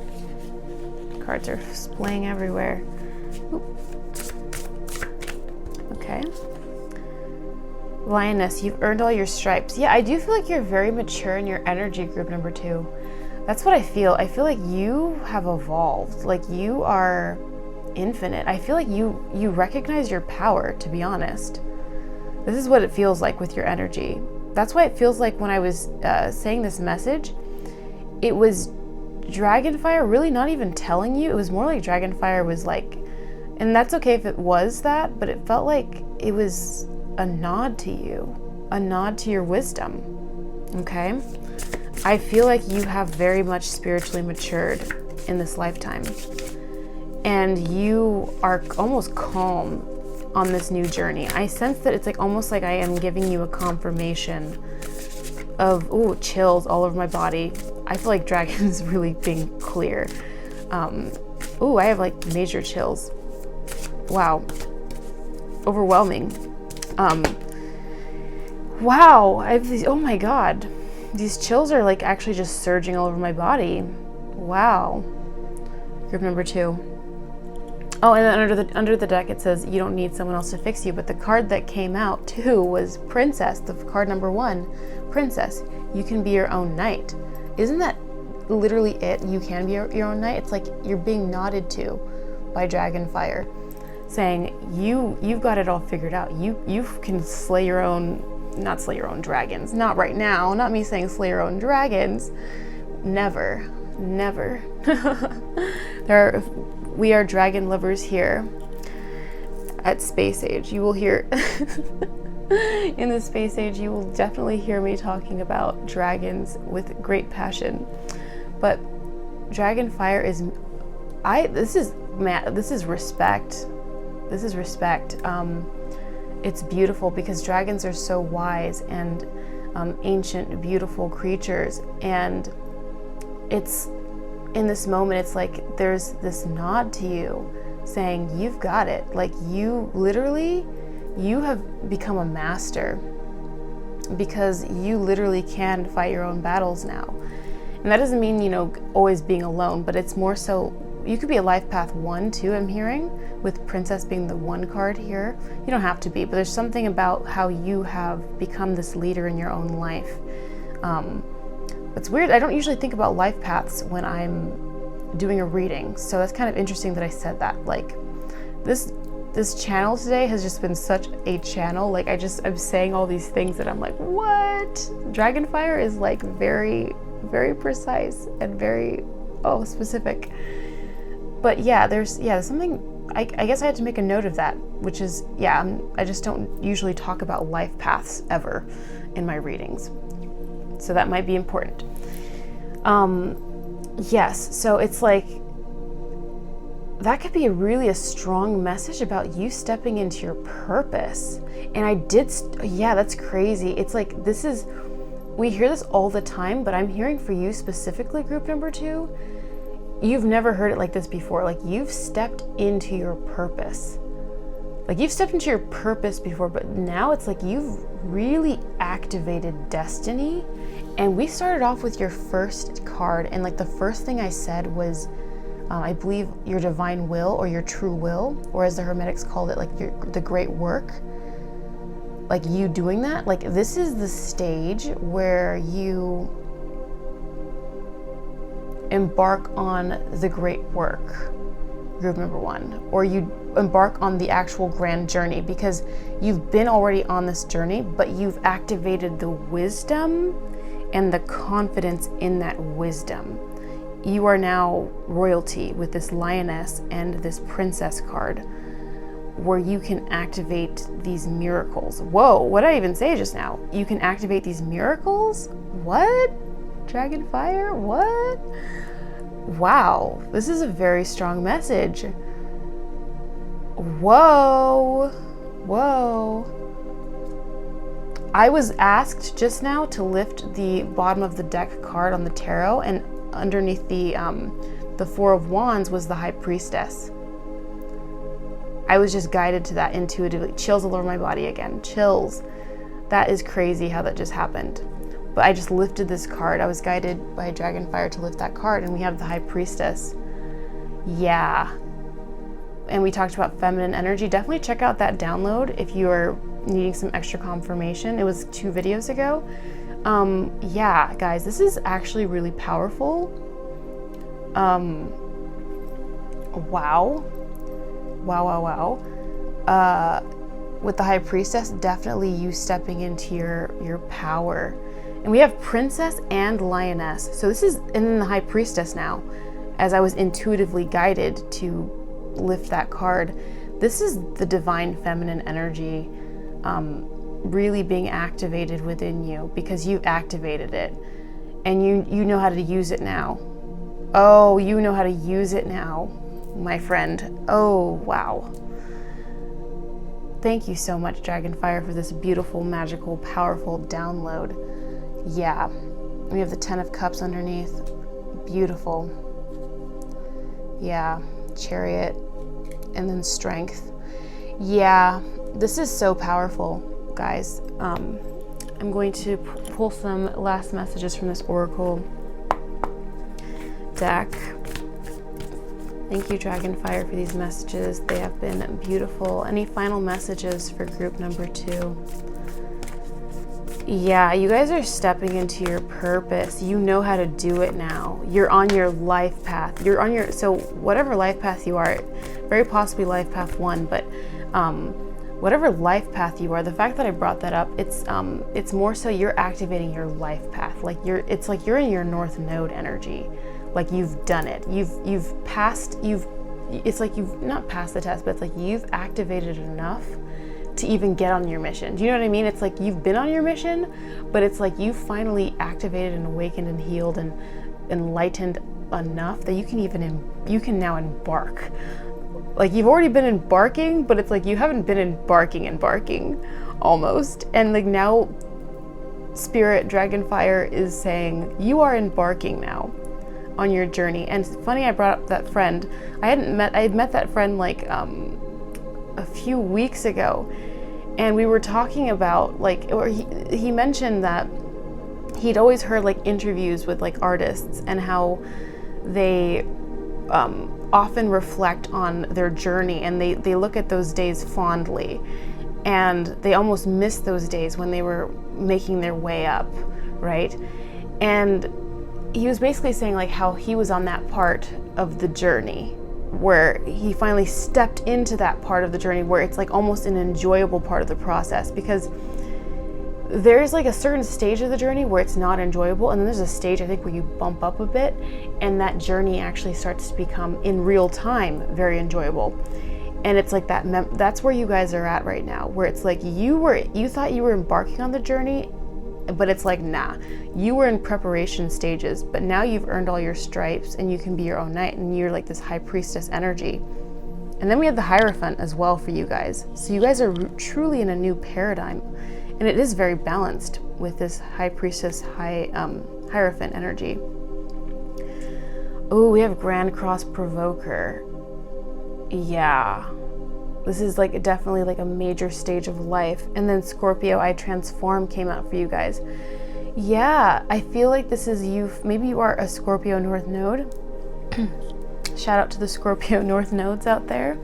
Cards are splaying everywhere. Ooh. Okay. Lioness, you've earned all your stripes. Yeah, I do feel like you're very mature in your energy, group number 2. That's what I feel. I feel like you have evolved. Like you are infinite. I feel like you recognize your power, to be honest. This is what it feels like with your energy. That's why it feels like when I was saying this message, it was Dragonfire really not even telling you. It was more like Dragonfire was like, and that's okay if it was that, but it felt like it was a nod to you, a nod to your wisdom. Okay? I feel like you have very much spiritually matured in this lifetime. And you are almost calm on this new journey. I sense that it's like almost like I am giving you a confirmation of, ooh, chills all over my body. I feel like dragon's really being clear. Ooh, I have like major chills. Wow. Overwhelming. Wow, I have these, oh my God. These chills are like actually just surging all over my body. Wow. Group number 2. Oh, and then under the deck it says you don't need someone else to fix you, but the card that came out too was Princess, the card number 1, Princess. You can be your own knight. Isn't that literally it? You can be your own knight. It's like you're being nodded to by Dragonfire, saying you've got it all figured out. You can slay your own, not slay your own dragons. Not right now. Not me saying slay your own dragons. Never. We are dragon lovers here at Space Age. You will hear in the Space Age, you will definitely hear me talking about dragons with great passion. But Dragonfire is, this is respect. This is respect. It's beautiful because dragons are so wise and ancient, beautiful creatures, and it's in this moment, it's like there's this nod to you saying you've got it. Like you have become a master because you literally can fight your own battles now. And that doesn't mean, always being alone, but it's more so you could be a life path 1 too, I'm hearing, with Princess being the 1 card here. You don't have to be, but there's something about how you have become this leader in your own life. It's weird, I don't usually think about life paths when I'm doing a reading, so that's kind of interesting that I said that. Like, this channel today has just been such a channel. Like, I'm saying all these things that I'm like, what? Dragonfire is like very, very precise and very, specific. But yeah, there's something, I guess I had to make a note of that, which is, I just don't usually talk about life paths ever in my readings. So that might be important. Yes, so it's like, that could be really a strong message about you stepping into your purpose. And that's crazy. It's like, we hear this all the time, but I'm hearing for you specifically, group number 2, you've never heard it like this before. Like, you've stepped into your purpose. Like, you've stepped into your purpose before, but now it's like you've really activated destiny. And we started off with your first card, and like the first thing I said was, I believe your divine will or your true will, or as the Hermetics called it, like the great work. Like you doing that, like this is the stage where you embark on the great work, group number 1, or you embark on the actual grand journey, because you've been already on this journey, but you've activated the wisdom and the confidence in that wisdom. You are now royalty with this lioness and this princess card, where you can activate these miracles. Whoa, what did I even say just now? You can activate these miracles? What? Dragonfire? What? Wow, this is a very strong message. Whoa. I was asked just now to lift the bottom of the deck card on the tarot, and underneath the 4 of Wands was the High Priestess. I was just guided to that intuitively. Chills all over my body again. Chills. That is crazy how that just happened. But I just lifted this card. I was guided by Dragonfire to lift that card, and we have the High Priestess. Yeah. And we talked about feminine energy. Definitely check out that download if you are needing some extra confirmation. It was 2 videos ago. Yeah, guys, this is actually really powerful. Wow. With the High Priestess, definitely you stepping into your power. And we have Princess and Lioness. So this is, and then the High Priestess now, as I was intuitively guided to lift that card. This is the divine feminine energy really being activated within you, because you've activated it and you know how to use it now. Oh, you know how to use it now, my friend. Oh, wow. Thank you so much, Dragonfire, for this beautiful, magical, powerful download. Yeah. We have the 10 of Cups underneath. Beautiful. Yeah. Chariot. And then Strength. Yeah. This is so powerful, guys. I'm going to pull some last messages from this Oracle deck. Thank you, Dragonfire, for these messages. They have been beautiful. Any final messages for group number 2? Yeah, you guys are stepping into your purpose. You know how to do it now. You're on your life path. You're on your, so whatever life path you are, very possibly life path 1, but whatever life path you are, the fact that I brought that up, it's more so you're activating your life path. Like it's like you're in your North Node energy. Like you've done it. It's like you've not passed the test, but it's like you've activated enough to even get on your mission. Do you know what I mean? It's like you've been on your mission, but it's like you finally activated and awakened and healed and enlightened enough that you can now embark. Like you've already been embarking, but it's like you haven't been embarking almost. And like now Spirit Dragonfire is saying you are embarking now on your journey. And it's funny I brought up that friend. I had met that friend like a few weeks ago, and we were talking about like, or he mentioned that he'd always heard like interviews with like artists and how they often reflect on their journey, and they look at those days fondly, and they almost miss those days when they were making their way up, right? And he was basically saying like how he was on that part of the journey where he finally stepped into that part of the journey where it's like almost an enjoyable part of the process, because there's like a certain stage of the journey where it's not enjoyable, and then there's a stage I think where you bump up a bit and that journey actually starts to become in real time very enjoyable. And it's like that's where you guys are at right now, where it's like you thought you were embarking on the journey, but it's like, nah, you were in preparation stages, but now you've earned all your stripes and you can be your own knight, and you're like this high priestess energy. And then we have the Hierophant as well for you guys. So you guys are truly in a new paradigm, and it is very balanced with this high priestess, Hierophant energy. Oh, we have Grand Cross Provoker. Yeah. This is like definitely like a major stage of life. And then Scorpio, I Transform came out for you guys. Yeah, I feel like this is you. Maybe you are a Scorpio North Node. Shout out to the Scorpio North Nodes out there.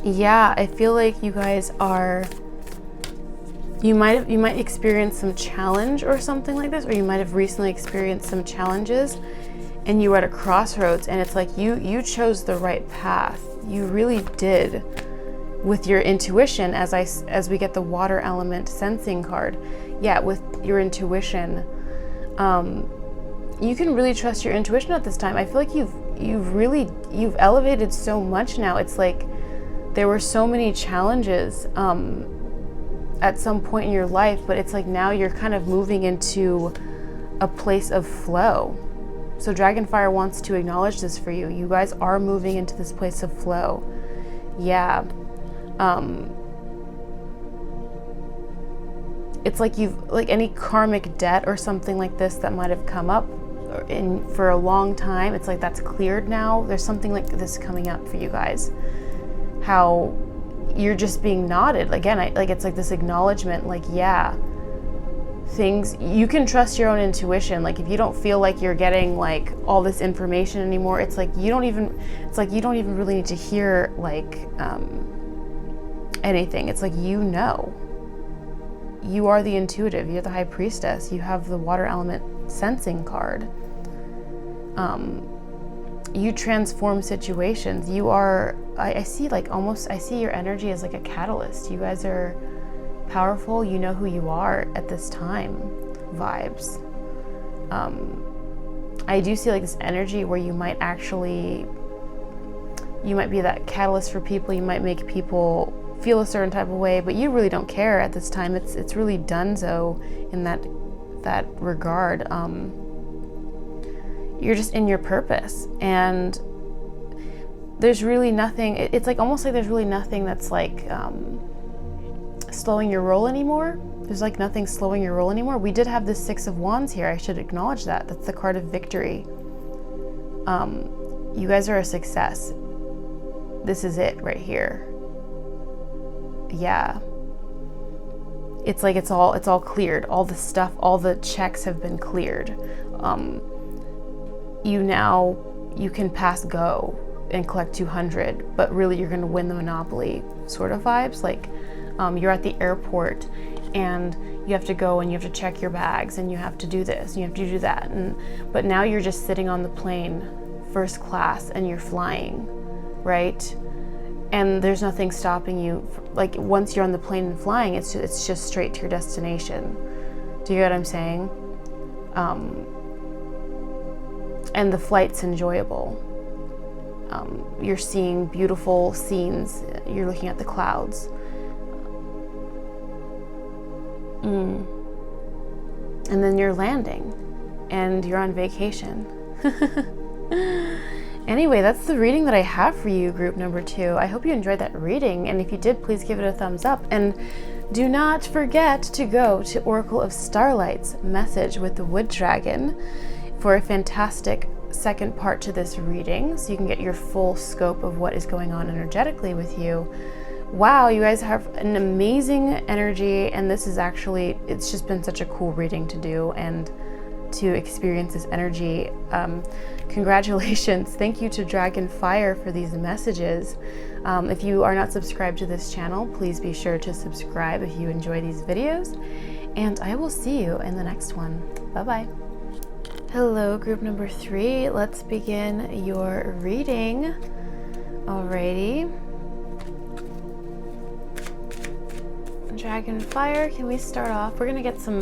Yeah, I feel like you guys are, you might experience some challenge or something like this, or you might have recently experienced some challenges and you were at a crossroads, and it's like you chose the right path. You really did, with your intuition, as we get the water element sensing card. Yeah, with your intuition, you can really trust your intuition at this time. I feel like you've elevated so much now. It's like there were so many challenges at some point in your life, but it's like now you're kind of moving into a place of flow. So Dragonfire wants to acknowledge this for you. You guys are moving into this place of flow. Yeah. It's like you've, like any karmic debt or something like this that might have come up for a long time, it's like that's cleared now. There's something like this coming up for you guys. How you're just being nodded. Again, it's like this acknowledgement, like, yeah, things, you can trust your own intuition. Like if you don't feel like you're getting like all this information anymore, it's like you don't even really need to hear like anything. It's like, you know, you are the intuitive, you're the high priestess, you have the water element sensing card. You transform situations. You are, I see your energy as like a catalyst. You guys are powerful. You know who you are at this time vibes. I do see like this energy where you might be that catalyst for people. You might make people feel a certain type of way, but you really don't care at this time. It's really donezo in that regard. You're just in your purpose, and there's really nothing, it's like almost like there's really nothing that's like slowing your roll anymore. There's like nothing slowing your roll anymore. We did have the Six of Wands here. I should acknowledge that. That's the card of victory. You guys are a success. This is it right here. Yeah. It's like it's all cleared. All the stuff, all the checks have been cleared. You can pass go and collect 200, but really you're going to win the Monopoly sort of vibes. Like you're at the airport and you have to go and you have to check your bags and you have to do this and you have to do that, but now you're just sitting on the plane first class and you're flying, right? And there's nothing stopping you. Like once you're on the plane and flying, it's just straight to your destination. Do you get what I'm saying? And the flight's enjoyable. You're seeing beautiful scenes. You're looking at the clouds. And then you're landing and you're on vacation. Anyway, that's the reading that I have for you, group number 2. I hope you enjoyed that reading, and if you did, please give it a thumbs up. And do not forget to go to Oracle of Starlight's message with the Wood Dragon for a fantastic second part to this reading, so you can get your full scope of what is going on energetically with you. Wow, you guys have an amazing energy, and this is actually, it's just been such a cool reading to do and to experience this energy. Congratulations. Thank you to Dragonfire for these messages. If you are not subscribed to this channel, please be sure to subscribe if you enjoy these videos, and I will see you in the next one. Bye-bye. Hello, group number 3. Let's begin your reading. Alrighty. Dragonfire, can we start off? We're gonna get some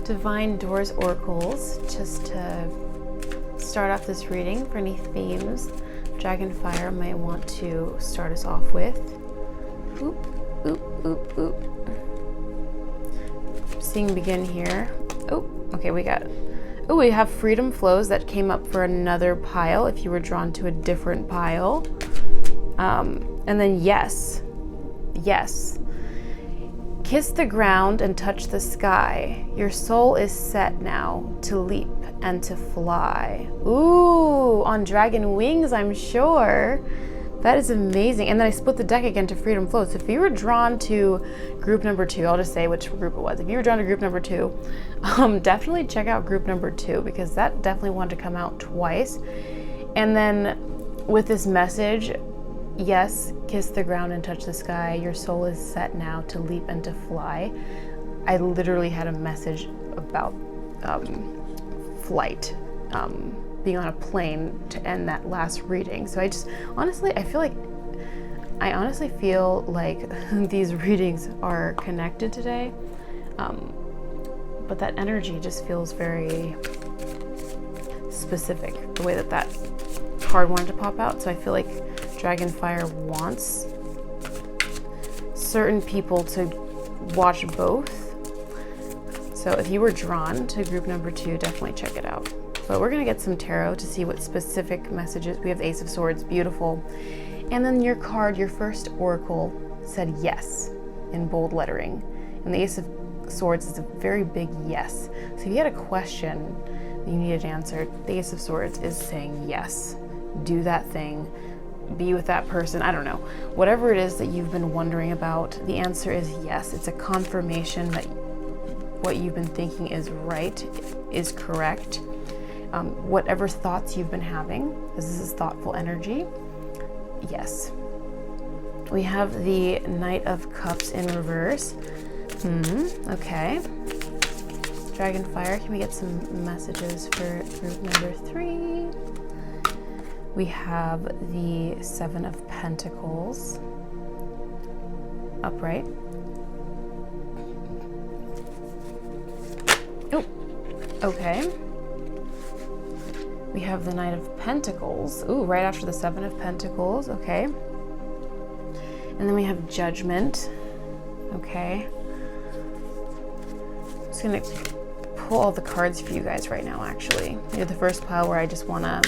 Divine Doors oracles just to start off this reading for any themes Dragonfire might want to start us off with. Oop, oop, oop, oop. Seeing begin here. Oh, okay, we have Freedom Flows that came up for another pile if you were drawn to a different pile. And then yes. Kiss the ground and touch the sky. Your soul is set now to leap and to fly. Ooh, on dragon wings, I'm sure. That is amazing. And then I split the deck again to Freedom Flows. So if you were drawn to group number 2, I'll just say which group it was. If you were drawn to group number 2, definitely check out group number 2, because that definitely wanted to come out twice. And then with this message, yes, kiss the ground and touch the sky. Your soul is set now to leap and to fly. I literally had a message about flight, being on a plane to end that last reading. So I honestly feel like these readings are connected today. But that energy just feels very specific, the way that card wanted to pop out. So I feel like Dragonfire wants certain people to watch both. So if you were drawn to group number 2, definitely check it out. But we're gonna get some tarot to see what specific messages. We have the Ace of Swords, beautiful. And then your card, your first oracle, said yes in bold lettering. And the Ace of Swords is a very big yes. So if you had a question that you needed answered, the Ace of Swords is saying yes. Do that thing. Be with that person. I don't know. Whatever it is that you've been wondering about, the answer is yes. It's a confirmation that what you've been thinking is right, is correct. Whatever thoughts you've been having, because this is thoughtful energy, yes. We have the Knight of Cups in reverse. Okay. Dragonfire, can we get some messages for group number 3? We have the Seven of Pentacles upright. Oh, okay. We have the Knight of Pentacles. Ooh, right after the Seven of Pentacles. Okay. And then we have Judgment. Okay. I'm just gonna pull all the cards for you guys right now, actually. You're the first pile where I just wanna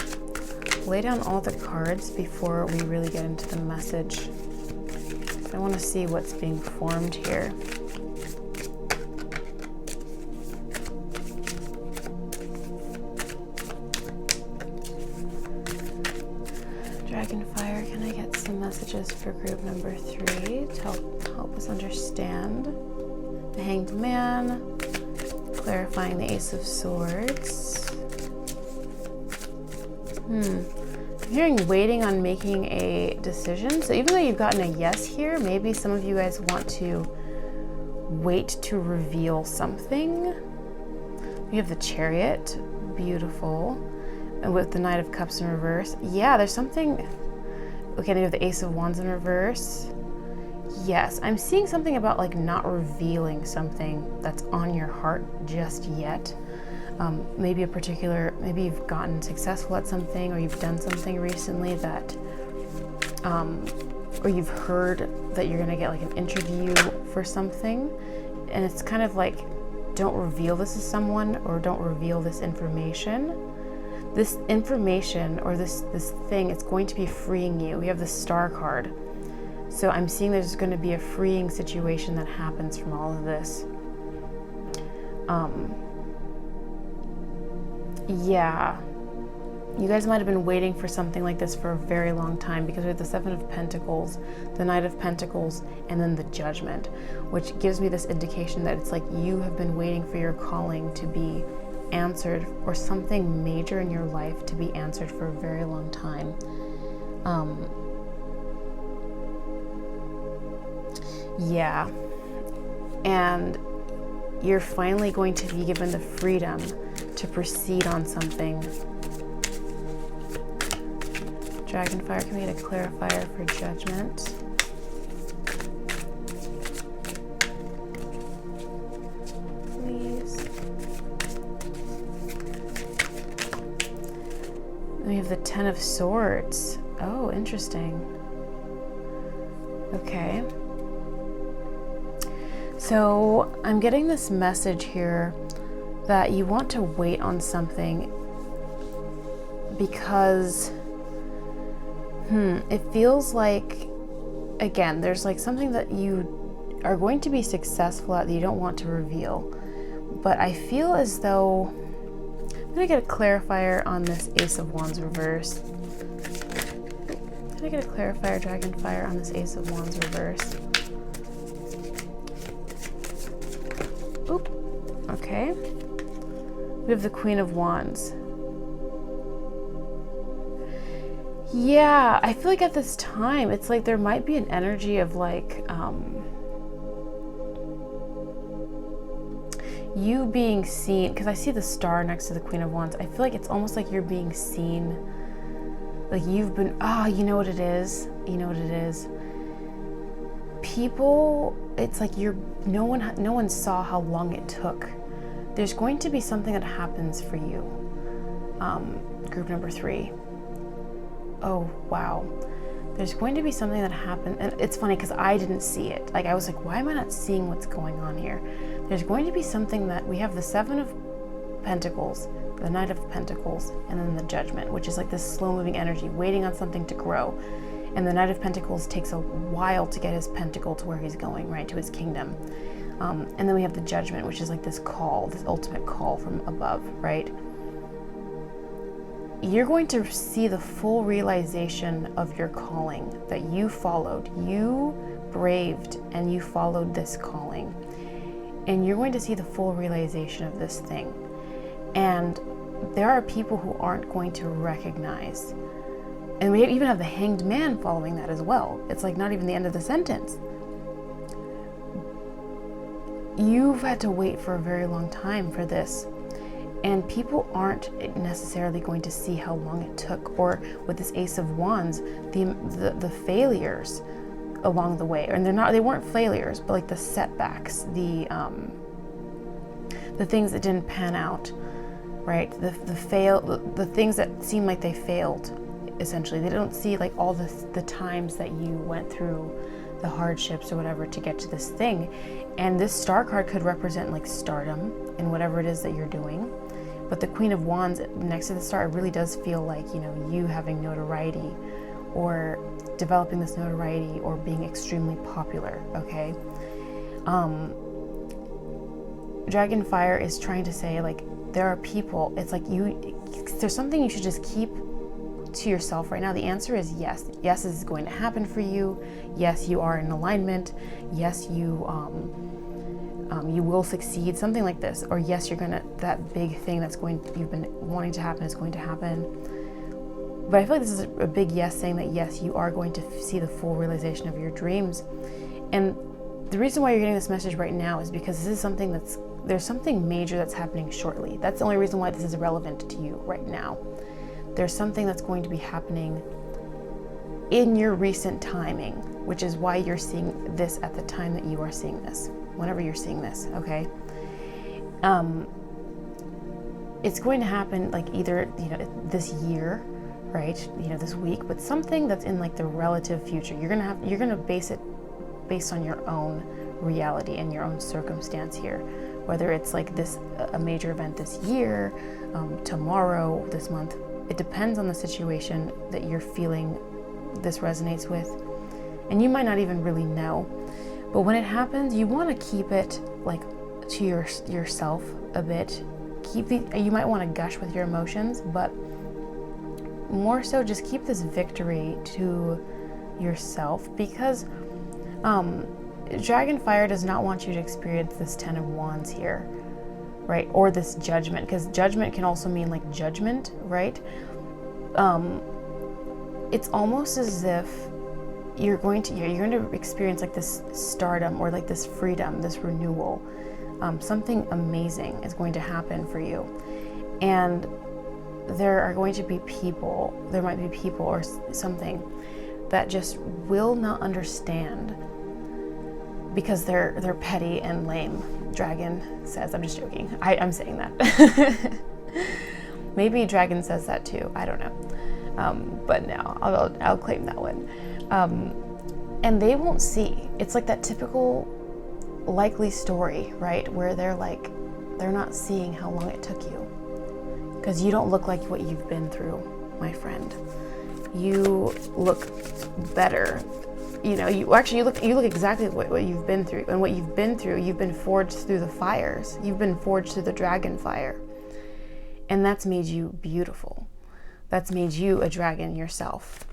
lay down all the cards before we really get into the message. I want to see what's being formed here. Dragonfire, can I get some messages for group number 3 to help us understand? The Hanged Man, clarifying the Ace of Swords. I'm hearing waiting on making a decision. So even though you've gotten a yes here, maybe some of you guys want to wait to reveal something. We have the Chariot, beautiful. And with the Knight of Cups in reverse. Yeah, there's something. Okay, we have the Ace of Wands in reverse. Yes, I'm seeing something about like not revealing something that's on your heart just yet. Maybe you've gotten successful at something, or you've done something recently that, or you've heard that you're gonna get like an interview for something, and it's kind of like, don't reveal this to someone, or don't reveal this information. This information or this thing, it's going to be freeing you. We have the Star card. So I'm seeing there's going to be a freeing situation that happens from all of this. Yeah. You guys might have been waiting for something like this for a very long time, because we have the Seven of Pentacles, the Knight of Pentacles, and then the Judgment, which gives me this indication that it's like you have been waiting for your calling to be answered, or something major in your life to be answered for a very long time. Yeah, and you're finally going to be given the freedom to proceed on something. Dragonfire, can we get a clarifier for Judgment? We have the Ten of Swords. Oh, interesting. Okay. So I'm getting this message here that you want to wait on something because it feels like, again, there's like something that you are going to be successful at that you don't want to reveal. But I feel as though I'm gonna get a clarifier on this Ace of Wands reverse. Can I get a clarifier, Dragonfire, on this Ace of Wands reverse? Oop. Okay. We have the Queen of Wands. Yeah, I feel like at this time, it's like there might be an energy of like, you being seen, because I see the Star next to the Queen of Wands. I feel like it's almost like you're being seen, like you've been, you know what it is? You know what it is? People, it's like no one saw how long it took. There's going to be something that happens for you. Group number 3. Oh, wow. There's going to be something that happened, and it's funny because I didn't see it. Like, I was like, why am I not seeing what's going on here? There's going to be something that we have the Seven of Pentacles, the Knight of Pentacles, and then the Judgment, which is like this slow-moving energy, waiting on something to grow. And the Knight of Pentacles takes a while to get his pentacle to where he's going, right, to his kingdom. And then we have the Judgment, which is like this call, this ultimate call from above, right? You're going to see the full realization of your calling that you followed. You braved and you followed this calling. And you're going to see the full realization of this thing. And there are people who aren't going to recognize. And we even have the Hanged Man following that as well. It's like not even the end of the sentence. You've had to wait for a very long time for this. And people aren't necessarily going to see how long it took, or with this Ace of Wands, the failures along the way. And they weren't failures, but like the setbacks, the things that didn't pan out, right? The things that seem like they failed, essentially. They don't see like all the times that you went through, the hardships or whatever to get to this thing. And this Star card could represent like stardom in whatever it is that you're doing. But the Queen of Wands next to the star, it really does feel like, you know, you having notoriety or developing this notoriety or being extremely popular, okay? Dragonfire is trying to say, like, there are people, it's like there's something you should just keep to yourself right now. The answer is yes. Yes, this is going to happen for you. Yes, you are in alignment. Yes, you will succeed, something like this. Or yes, that big thing you've been wanting to happen is going to happen. But I feel like this is a big yes, saying that yes, you are going to see the full realization of your dreams. And the reason why you're getting this message right now is because there's something major that's happening shortly. That's the only reason why this is relevant to you right now. There's something that's going to be happening in your recent timing, which is why you're seeing this at the time that you are seeing this, whenever you're seeing this, okay? It's going to happen like either, you know, this year, right? You know, this week, but something that's in like the relative future. You're gonna base it based on your own reality and your own circumstance here. Whether it's like a major event this year, tomorrow, this month, it depends on the situation that you're feeling this resonates with. And you might not even really know. But when it happens, you want to keep it like to yourself a bit. You might want to gush with your emotions, but more so just keep this victory to yourself, because Dragonfire does not want you to experience this Ten of Wands here, right? Or this judgment, because judgment can also mean like judgment, right? It's almost as if you're going to experience like this stardom or like this freedom, this renewal. Something amazing is going to happen for you. And there might be people or something that just will not understand because they're petty and lame. Dragon says, I'm just joking. I'm saying that. Maybe Dragon says that too. I don't know. But no, I'll claim that one. And they won't see. It's like that typical likely story, right? Where they're not seeing how long it took you. Because you don't look like what you've been through, my friend. You look better. You know, you look exactly what you've been through. And what you've been through, you've been forged through the fires. You've been forged through the dragon fire. And that's made you beautiful. That's made you a dragon yourself.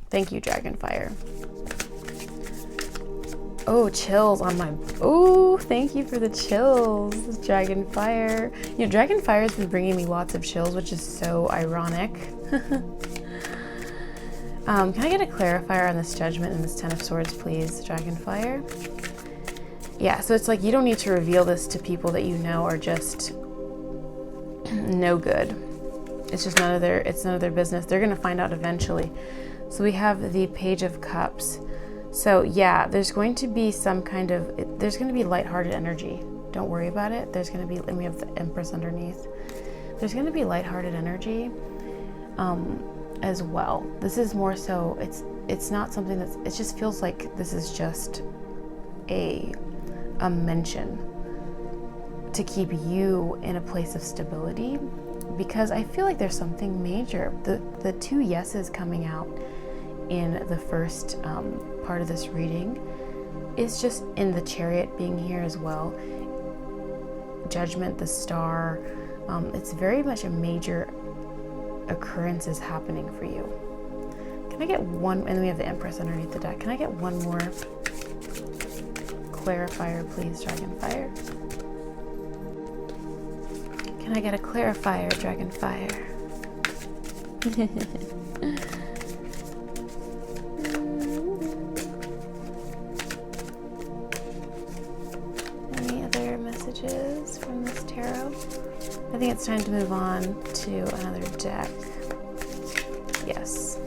Thank you, Dragonfire. Oh, chills on my... Oh, thank you for the chills, Dragonfire. You know, Dragonfire has been bringing me lots of chills, which is so ironic. Can I get a clarifier on this judgment and this Ten of Swords, please, Dragonfire? Yeah, so it's like you don't need to reveal this to people that you know are just no good. It's just none of their business. They're going to find out eventually. So we have the Page of Cups. So yeah, there's going to be there's going to be lighthearted energy. Don't worry about it. There's going to be, and we have the Empress underneath. There's going to be lighthearted energy as well. This is more so, it's not something it just feels like this is just a mention to keep you in a place of stability, because I feel like there's something major. The two yeses coming out in the first part of this reading is just in the Chariot being here as well. Judgment, the Star. It's very much a major occurrence is happening for you. Can I get one, and then we have the Empress underneath the deck. Can I get one more clarifier, please, Dragonfire? Can I get a clarifier, Dragonfire? Any other messages from this tarot? I think it's time to move on to another deck. Yes.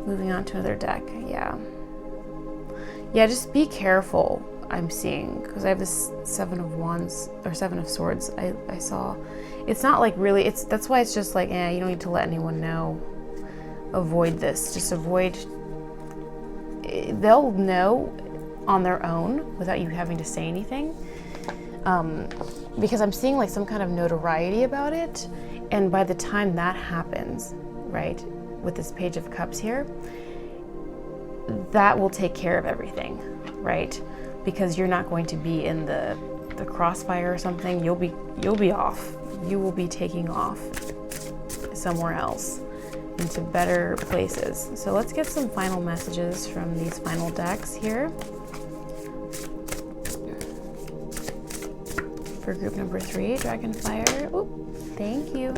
Moving on to another deck, yeah. Yeah, just be careful, I'm seeing, because I have this Seven of Wands, or Seven of Swords I saw. It's not like really, that's why it's just like, you don't need to let anyone know. Avoid this, just avoid. They'll know on their own without you having to say anything. because I'm seeing like some kind of notoriety about it. And by the time that happens, right, with this Page of Cups here, that will take care of everything, right? Because you're not going to be in the crossfire or something. You'll be off. You will be taking off somewhere else into better places. So let's get some final messages from these final decks here for group number 3, Dragonfire. Oh, thank you.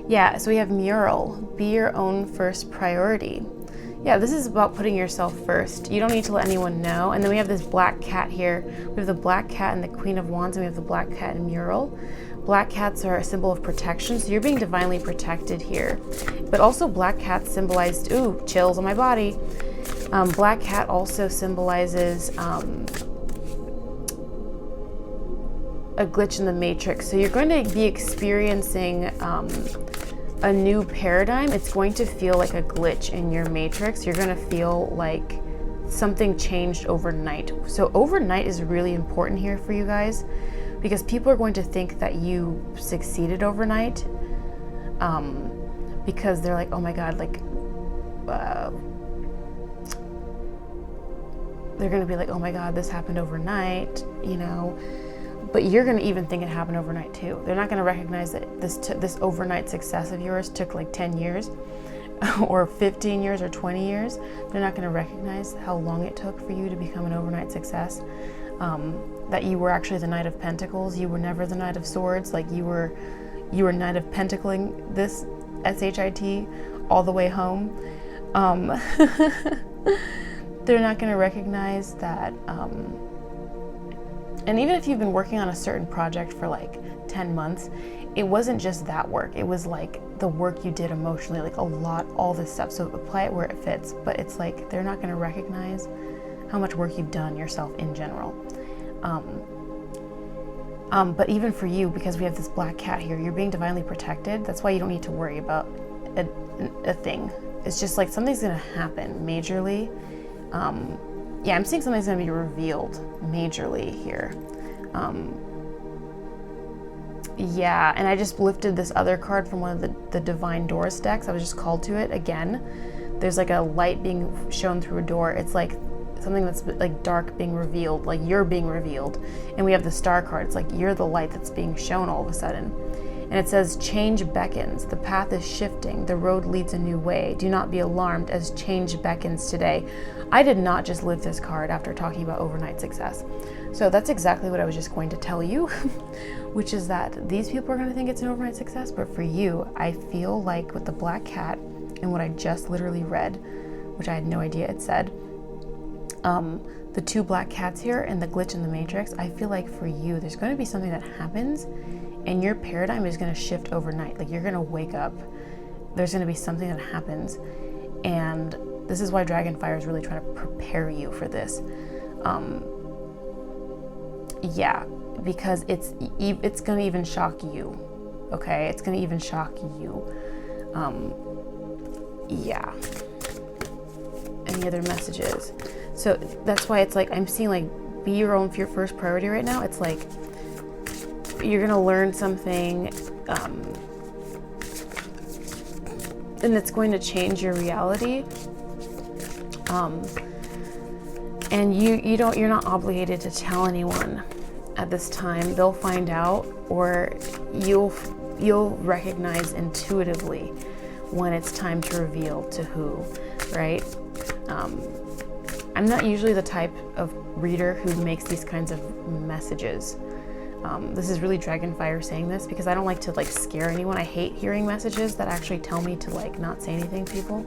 Yeah, so we have Mural, be your own first priority. Yeah, this is about putting yourself first. You don't need to let anyone know. And then we have this black cat here. We have the black cat and the Queen of Wands, and we have the black cat and Mural. Black cats are a symbol of protection, so you're being divinely protected here. But also black cats symbolized, ooh, chills on my body. Black cat also symbolizes a glitch in the matrix. So you're going to be experiencing a new paradigm. It's going to feel like a glitch in your matrix. You're going to feel like something changed overnight. So overnight is really important here for you guys, because people are going to think that you succeeded overnight, because they're like, oh my God, like, they're going to be like, oh my God, this happened overnight, you know. But you're going to even think it happened overnight too. They're not going to recognize that this overnight success of yours took like 10 years or 15 years or 20 years. They're not going to recognize how long it took for you to become an overnight success. That you were actually the Knight of Pentacles. You were never the Knight of Swords. Like you were Knight of Pentacling this SHIT all the way home. They're not going to recognize that. And even if you've been working on a certain project for like 10 months, it wasn't just that work. It was like the work you did emotionally, like a lot, all this stuff. So apply it where it fits. But it's like they're not going to recognize how much work you've done yourself in general. But even for you, because we have this black cat here, you're being divinely protected. That's why you don't need to worry about a thing. It's just like something's going to happen majorly. Yeah, I'm seeing something's going to be revealed majorly here. Yeah, and I just lifted this other card from one of the Divine Doors decks. I was just called to it again. There's like a light being shown through a door. It's like something that's like dark being revealed, like you're being revealed. And we have the Star card. It's like you're the light that's being shown all of a sudden. And it says, change beckons, the path is shifting, the road leads a new way. Do not be alarmed as change beckons today. I did not just live this card after talking about overnight success. So that's exactly what I was just going to tell you, which is that these people are going to think it's an overnight success, but for you, I feel like with the black cat and what I just literally read, which I had no idea it said, the 2 black cats here and the glitch in the matrix, I feel like for you, there's going to be something that happens and your paradigm is going to shift overnight. Like you're going to wake up, there's going to be something that happens, and this is why Dragonfire is really trying to prepare you for this. Yeah, because it's going to even shock you. Okay, it's going to even shock you. Yeah. Any other messages? So that's why it's like I'm seeing like be your own first priority right now. It's like you're gonna learn something, and it's going to change your reality. And you're not obligated to tell anyone at this time. They'll find out, or you'll recognize intuitively when it's time to reveal to who, right? I'm not usually the type of reader who makes these kinds of messages. This is really Dragonfire saying this because I don't like to like scare anyone. I hate hearing messages that actually tell me to like not say anything to people.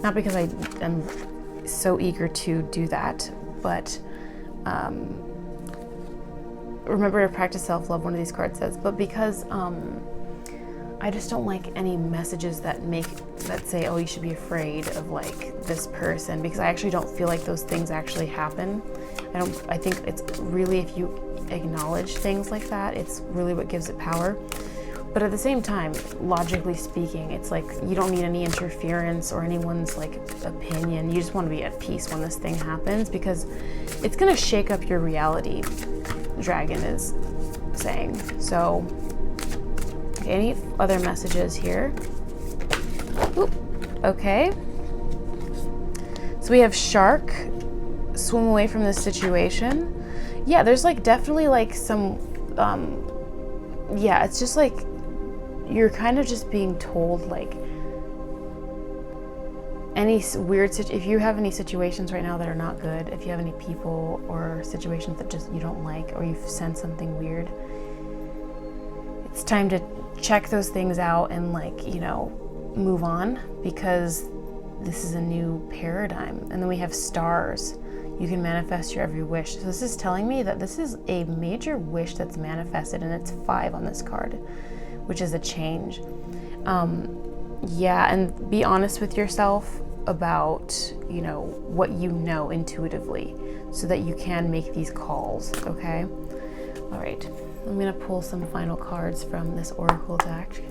Not because I am so eager to do that, but remember to practice self-love, one of these cards says, but because I just don't like any messages that say, oh, you should be afraid of like this person, because I actually don't feel like those things actually happen. I think it's really, if you acknowledge things like that, it's really what gives it power. But at the same time, logically speaking, it's like you don't need any interference or anyone's like opinion. You just want to be at peace when this thing happens, because it's going to shake up your reality, Dragon is saying. So, okay, any other messages here? Oop, okay. So we have Shark, swim away from this situation. Yeah, there's like definitely like some, yeah, it's just like, you're kind of just being told like any weird, if you have any situations right now that are not good, if you have any people or situations that just you don't like, or you've sensed something weird, it's time to check those things out and like, you know, move on, because this is a new paradigm. And then we have stars. You can manifest your every wish. So this is telling me that this is a major wish that's manifested, and it's 5 on this card, which is a change. Yeah, and be honest with yourself about, you know, what you know intuitively, so that you can make these calls, okay? All right, I'm gonna pull some final cards from this Oracle deck.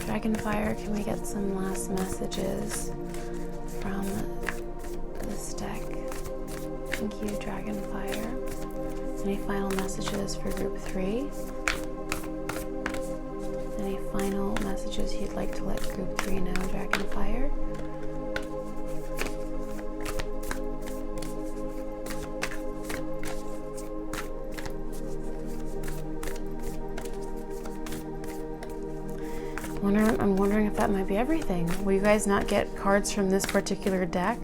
Dragonfire, can we get some last messages from this deck? Thank you, Dragonfire. Any final messages for group 3? Any final messages you'd like to let group 3 know, Dragonfire? I'm wondering if that might be everything. Will you guys not get cards from this particular deck?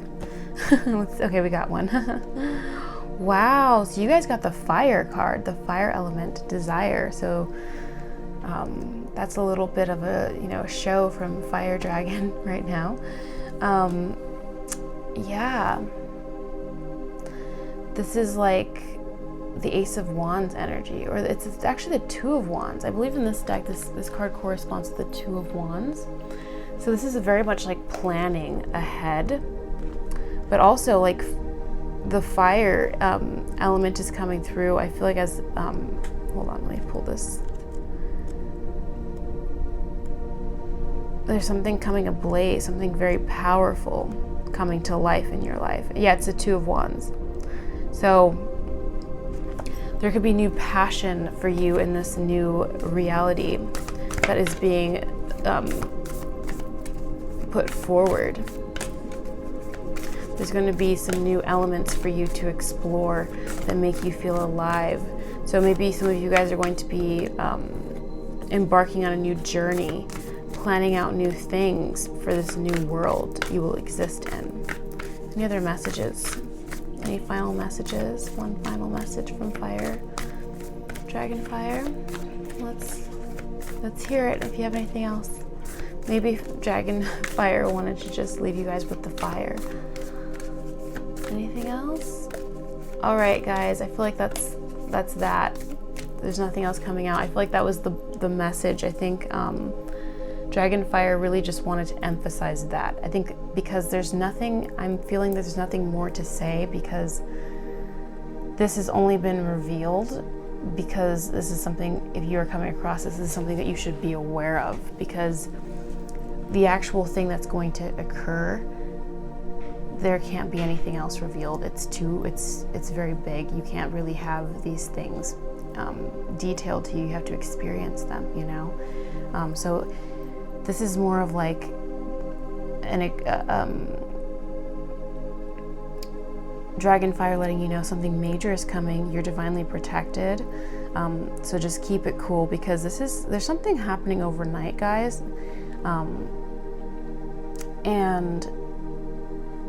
Okay, we got one. Wow, so you guys got the fire card, the fire element, desire. So that's a little bit of a, you know, show from Fire Dragon right now. Yeah, this is like the Ace of Wands energy, or it's actually the Two of Wands. I believe in this deck, this card corresponds to the Two of Wands. So this is very much like planning ahead, but also like the fire element is coming through. I feel like as, hold on, let me pull this. There's something coming ablaze, something very powerful coming to life in your life. Yeah, it's the Two of Wands. So there could be new passion for you in this new reality that is being put forward. There's going to be some new elements for you to explore that make you feel alive. So maybe some of you guys are going to be embarking on a new journey, planning out new things for this new world you will exist in. Any other messages? Any final messages? One final message from Fire Dragonfire. Let's hear it if you have anything else. Maybe Dragonfire wanted to just leave you guys with the fire. Anything else? All right, guys, I feel like that's that. There's nothing else coming out. I feel like that was the message. I think Dragonfire really just wanted to emphasize that. I think because there's nothing, I'm feeling there's nothing more to say, because this has only been revealed, because this is something, if you are coming across this is something that you should be aware of, because the actual thing that's going to occur, there can't be anything else revealed. It's very big. You can't really have these things detailed to you. You have to experience them, you know? So this is more of like Dragonfire letting you know something major is coming. You're divinely protected. So just keep it cool, because there's something happening overnight, guys. And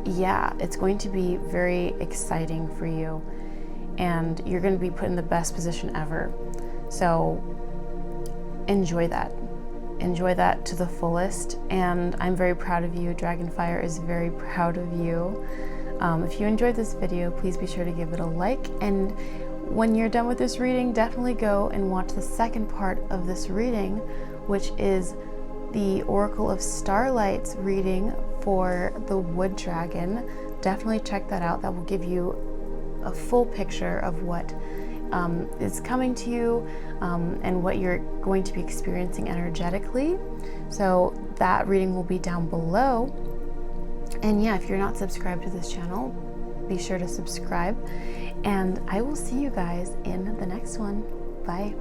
yeah, it's going to be very exciting for you, and you're going to be put in the best position ever. So enjoy that. Enjoy that to the fullest, and I'm very proud of you. Dragonfire is very proud of you. If you enjoyed this video, please be sure to give it a like, and when you're done with this reading, definitely go and watch the second part of this reading, which is the Oracle of Starlight's reading for the wood dragon. Definitely check that out. That will give you a full picture of what is coming to you and what you're going to be experiencing energetically. So that reading will be down below. And yeah, if you're not subscribed to this channel, be sure to subscribe. And I will see you guys in the next one. Bye.